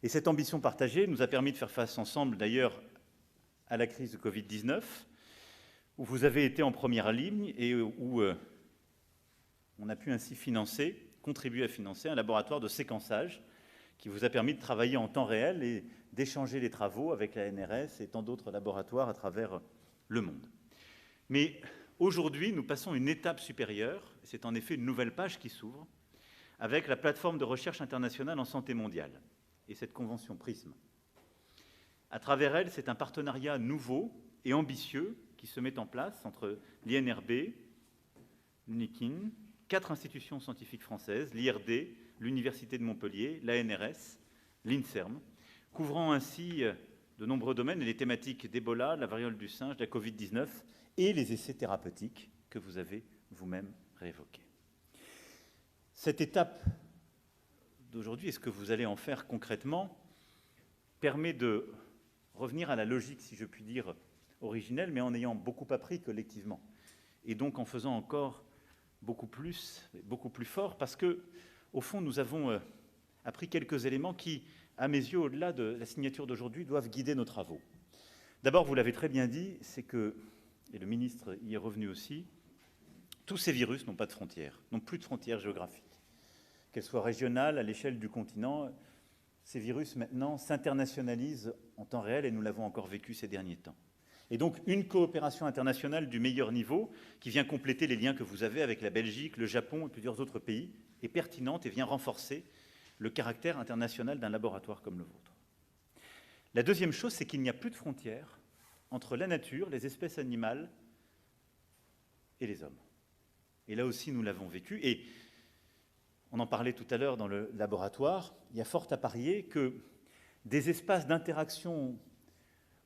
Et cette ambition partagée nous a permis de faire face ensemble, d'ailleurs, à la crise de Covid-19, où vous avez été en première ligne et où on a pu ainsi contribuer à financer un laboratoire de séquençage qui vous a permis de travailler en temps réel et d'échanger les travaux avec la NRS et tant d'autres laboratoires à travers le monde. Mais aujourd'hui, nous passons une étape supérieure, c'est en effet une nouvelle page qui s'ouvre, avec la plateforme de recherche internationale en santé mondiale et cette convention PRISM. À travers elle, c'est un partenariat nouveau et ambitieux qui se met en place entre l'INRB, l'UNIKIN, 4 institutions scientifiques françaises, l'IRD, l'Université de Montpellier, la NRS, l'INSERM, couvrant ainsi de nombreux domaines et les thématiques d'Ebola, la variole du singe, la Covid-19 et les essais thérapeutiques que vous avez vous-même réévoqués. Cette étape d'aujourd'hui, et ce que vous allez en faire concrètement, permet de revenir à la logique, si je puis dire, originelle, mais en ayant beaucoup appris collectivement, et donc en faisant encore beaucoup plus fort, parce que, au fond, nous avons appris quelques éléments qui, à mes yeux, au-delà de la signature d'aujourd'hui, doivent guider nos travaux. D'abord, vous l'avez très bien dit, c'est que, et le ministre y est revenu aussi, tous ces virus n'ont pas de frontières, n'ont plus de frontières géographiques. Qu'elles soient régionales, à l'échelle du continent, ces virus maintenant s'internationalisent en temps réel et nous l'avons encore vécu ces derniers temps. Et donc une coopération internationale du meilleur niveau qui vient compléter les liens que vous avez avec la Belgique, le Japon et plusieurs autres pays est pertinente et vient renforcer le caractère international d'un laboratoire comme le vôtre. La deuxième chose, c'est qu'il n'y a plus de frontières entre la nature, les espèces animales et les hommes. Et là aussi, nous l'avons vécu. Et on en parlait tout à l'heure dans le laboratoire, il y a fort à parier que des espaces d'interaction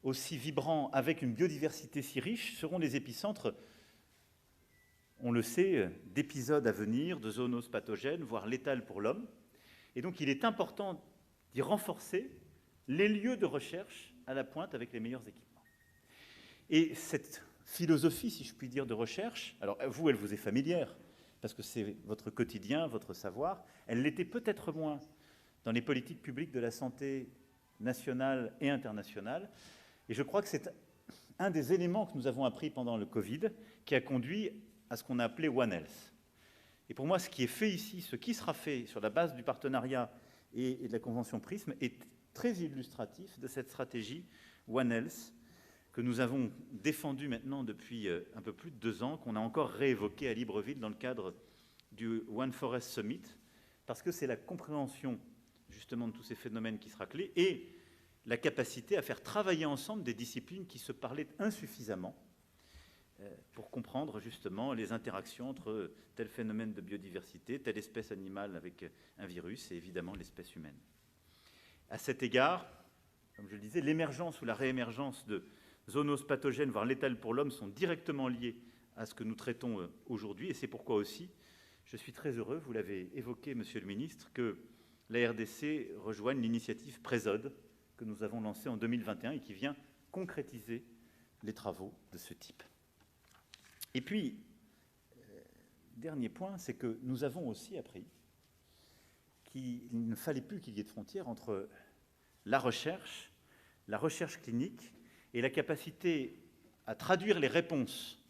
aussi vibrants avec une biodiversité si riche seront les épicentres, on le sait, d'épisodes à venir, de zoonoses pathogènes, voire létales pour l'homme. Et donc il est important d'y renforcer les lieux de recherche à la pointe avec les meilleurs équipements. Et cette philosophie, si je puis dire, de recherche, alors vous, elle vous est familière, parce que c'est votre quotidien, votre savoir, elle l'était peut-être moins dans les politiques publiques de la santé nationale et internationale. Et je crois que c'est un des éléments que nous avons appris pendant le Covid qui a conduit à ce qu'on a appelé One Health. Et pour moi, ce qui est fait ici, ce qui sera fait sur la base du partenariat et de la convention PRISM est très illustratif de cette stratégie One Health, que nous avons défendu maintenant depuis un peu plus de 2 ans, qu'on a encore réévoqué à Libreville dans le cadre du One Forest Summit, parce que c'est la compréhension justement de tous ces phénomènes qui sera clé, et la capacité à faire travailler ensemble des disciplines qui se parlaient insuffisamment pour comprendre justement les interactions entre tel phénomène de biodiversité, telle espèce animale avec un virus et évidemment l'espèce humaine. À cet égard, comme je le disais, l'émergence ou la réémergence de zoonoses pathogènes, voire létales pour l'homme, sont directement liées à ce que nous traitons aujourd'hui, et c'est pourquoi aussi je suis très heureux, vous l'avez évoqué, Monsieur le Ministre, que la RDC rejoigne l'initiative Présode que nous avons lancée en 2021 et qui vient concrétiser les travaux de ce type. Et puis, dernier point, c'est que nous avons aussi appris qu'il ne fallait plus qu'il y ait de frontières entre la recherche clinique et la capacité à traduire les réponses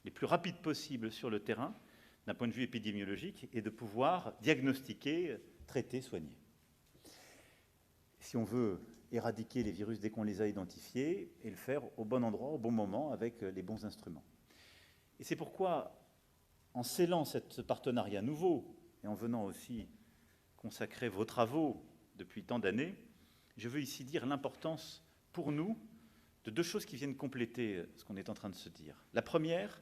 les plus rapides possibles sur le terrain, d'un point de vue épidémiologique, et de pouvoir diagnostiquer, traiter, soigner. Si on veut éradiquer les virus dès qu'on les a identifiés, et le faire au bon endroit, au bon moment, avec les bons instruments. Et c'est pourquoi, en scellant ce partenariat nouveau, et en venant aussi consacrer vos travaux depuis tant d'années, je veux ici dire l'importance pour nous de 2 choses qui viennent compléter ce qu'on est en train de se dire. La première,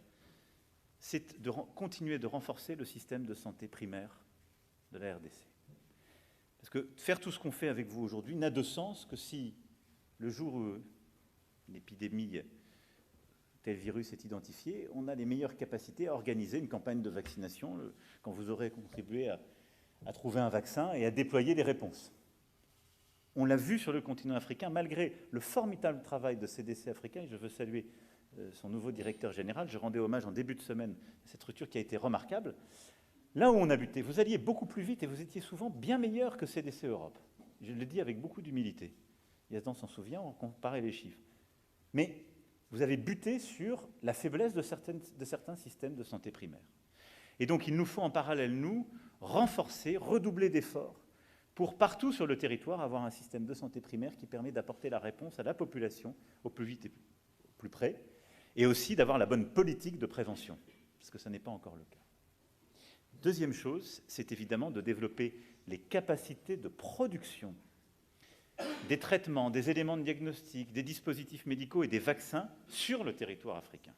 c'est de continuer de renforcer le système de santé primaire de la RDC. Parce que faire tout ce qu'on fait avec vous aujourd'hui n'a de sens que si, le jour où une épidémie, tel virus est identifié, on a les meilleures capacités à organiser une campagne de vaccination quand vous aurez contribué à trouver un vaccin et à déployer des réponses. On l'a vu sur le continent africain, malgré le formidable travail de CDC africain, et je veux saluer son nouveau directeur général. Je rendais hommage en début de semaine à cette structure qui a été remarquable. Là où on a buté, vous alliez beaucoup plus vite et vous étiez souvent bien meilleur que CDC Europe. Je le dis avec beaucoup d'humilité. Yazdan s'en souvient, on comparait les chiffres. Mais vous avez buté sur la faiblesse de certains systèmes de santé primaire. Et donc il nous faut en parallèle, nous, renforcer, redoubler d'efforts pour partout sur le territoire avoir un système de santé primaire qui permet d'apporter la réponse à la population au plus vite et au plus près, et aussi d'avoir la bonne politique de prévention, parce que ça n'est pas encore le cas. Deuxième chose, c'est évidemment de développer les capacités de production des traitements, des éléments de diagnostic, des dispositifs médicaux et des vaccins sur le territoire africain.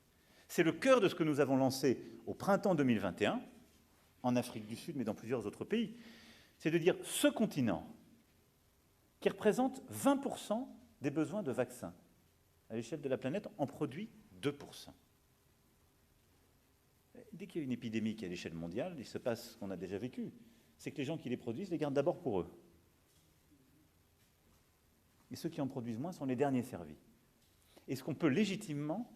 C'est le cœur de ce que nous avons lancé au printemps 2021, en Afrique du Sud, mais dans plusieurs autres pays. C'est de dire ce continent, qui représente 20% des besoins de vaccins à l'échelle de la planète, en produit 2%. Dès qu'il y a une épidémie qui est à l'échelle mondiale, il se passe ce qu'on a déjà vécu, c'est que les gens qui les produisent les gardent d'abord pour eux. Et ceux qui en produisent moins sont les derniers servis. Est-ce qu'on peut légitimement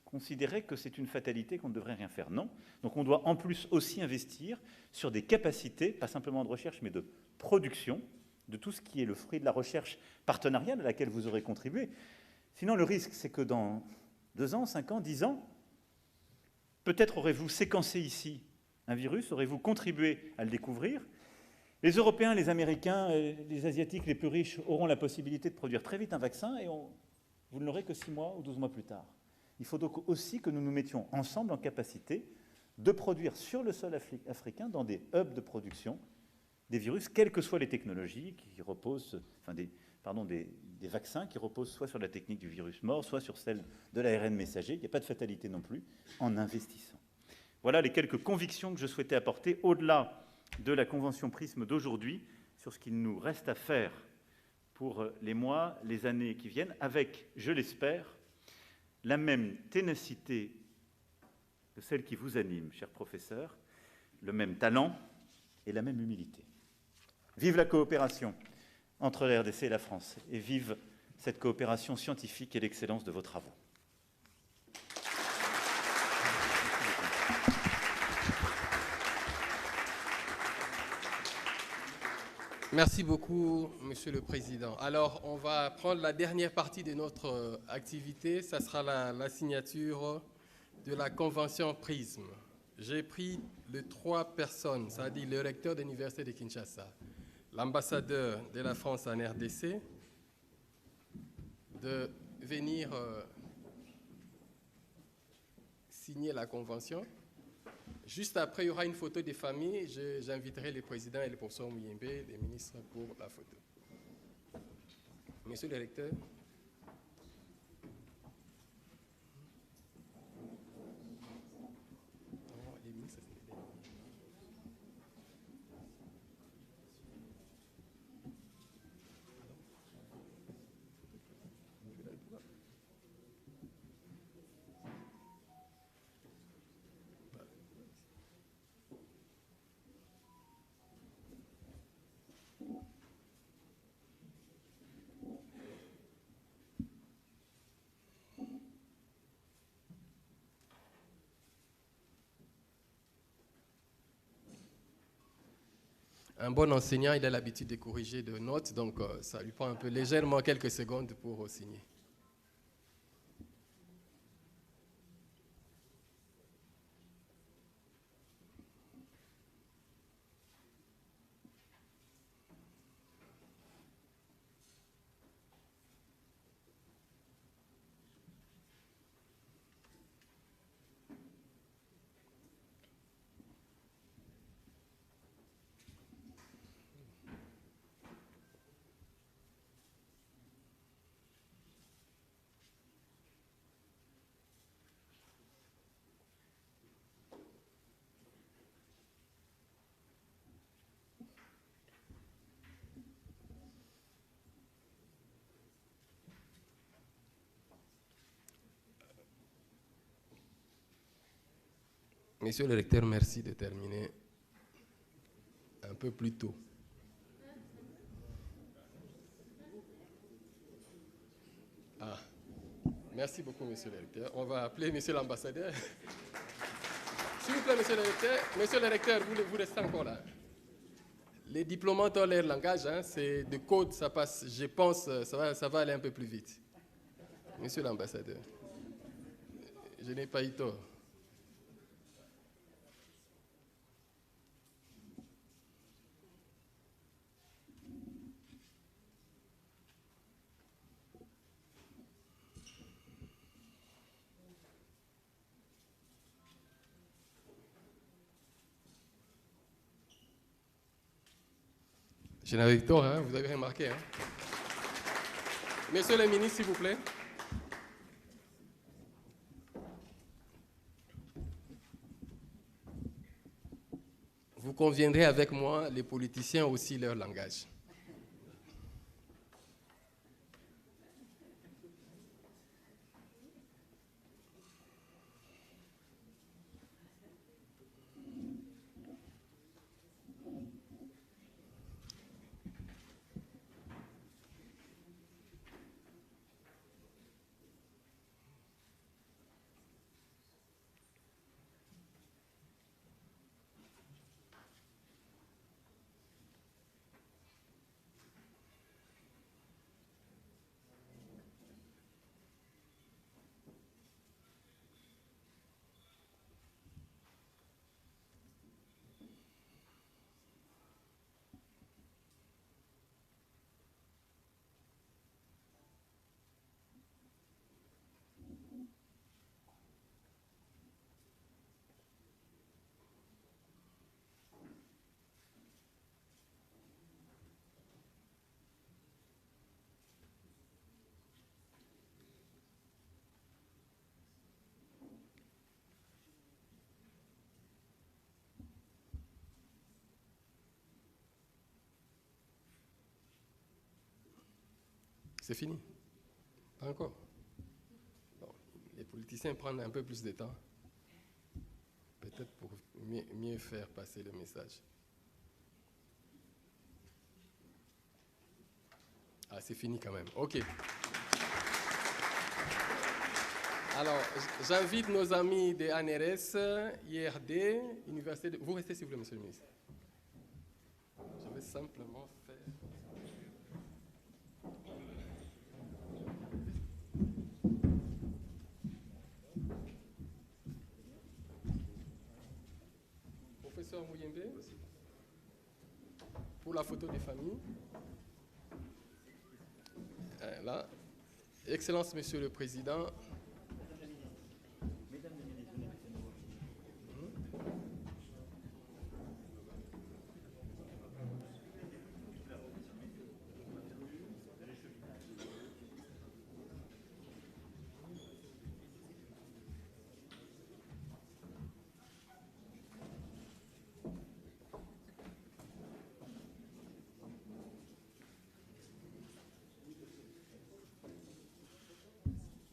considérer que c'est une fatalité, qu'on ne devrait rien faire? Non. Donc on doit en plus aussi investir sur des capacités, pas simplement de recherche, mais de production, de tout ce qui est le fruit de la recherche partenariale à laquelle vous aurez contribué. Sinon, le risque, c'est que dans 2 ans, 5 ans, 10 ans, peut-être aurez-vous séquencé ici un virus, aurez-vous contribué à le découvrir. Les Européens, les Américains, les Asiatiques les plus riches auront la possibilité de produire très vite un vaccin et vous ne l'aurez que 6 mois ou 12 mois plus tard. Il faut donc aussi que nous nous mettions ensemble en capacité de produire sur le sol africain, dans des hubs de production, des virus, quelles que soient les technologies qui reposent, des vaccins qui reposent soit sur la technique du virus mort, soit sur celle de l'ARN messager. Il n'y a pas de fatalité non plus en investissant. Voilà les quelques convictions que je souhaitais apporter au-delà de la Convention Prisme d'aujourd'hui sur ce qu'il nous reste à faire pour les mois, les années qui viennent, avec, je l'espère, la même ténacité que celle qui vous anime, cher professeur, le même talent et la même humilité. Vive la coopération entre la RDC et la France, et vive cette coopération scientifique et l'excellence de vos travaux. Merci beaucoup, Monsieur le Président. Alors, on va prendre la dernière partie de notre activité. Ça sera la signature de la Convention Prisme. J'ai pris les 3 personnes, c'est-à-dire le recteur de l'Université de Kinshasa, l'ambassadeur de la France en RDC, de venir signer la convention. Juste après, il y aura une photo des familles. J'inviterai le président et le professeur Muyembe, les ministres, pour la photo. Monsieur le recteur. Un bon enseignant, il a l'habitude de corriger de notes, donc ça lui prend un peu légèrement quelques secondes pour signer. Monsieur le recteur, merci de terminer un peu plus tôt. Ah, merci beaucoup, monsieur le recteur. On va appeler monsieur l'ambassadeur. S'il vous plaît, monsieur le recteur, vous restez encore là. Les diplomates ont leur langage, hein, c'est de code, ça passe. Je pense ça va aller un peu plus vite. Monsieur l'ambassadeur, je n'ai pas eu tort. Je n'avais pas tort, hein, vous avez remarqué. Hein. Monsieur le ministre, s'il vous plaît. Vous conviendrez avec moi, les politiciens ont aussi leur langage. C'est fini? Pas encore. Bon, les politiciens prennent un peu plus de temps, peut-être pour mieux faire passer le message. Ah, c'est fini quand même. OK. Alors, j'invite nos amis de ANRS, IRD, Université de... Vous restez s'il vous plaît, monsieur le ministre. Je vais simplement faire... Professeur Muyembe, pour la photo des familles. Là. Excellence, Monsieur le Président.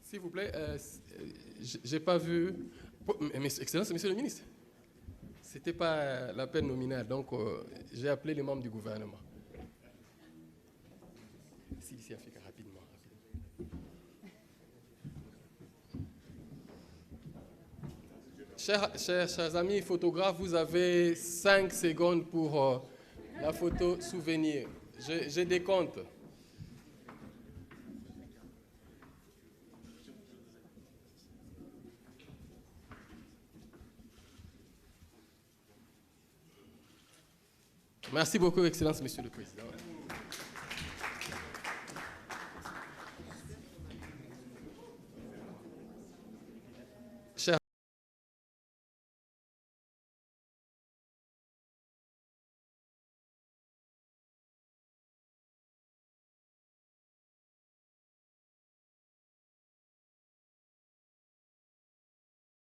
S'il vous plaît, j'ai pas vu. Excellence, Monsieur le Ministre, c'était pas l'appel nominal, donc j'ai appelé les membres du gouvernement. Ici, Africa, rapidement. Chers amis photographes, vous avez 5 secondes pour la photo souvenir. J'ai des comptes. Merci beaucoup, Excellence, Monsieur le Président.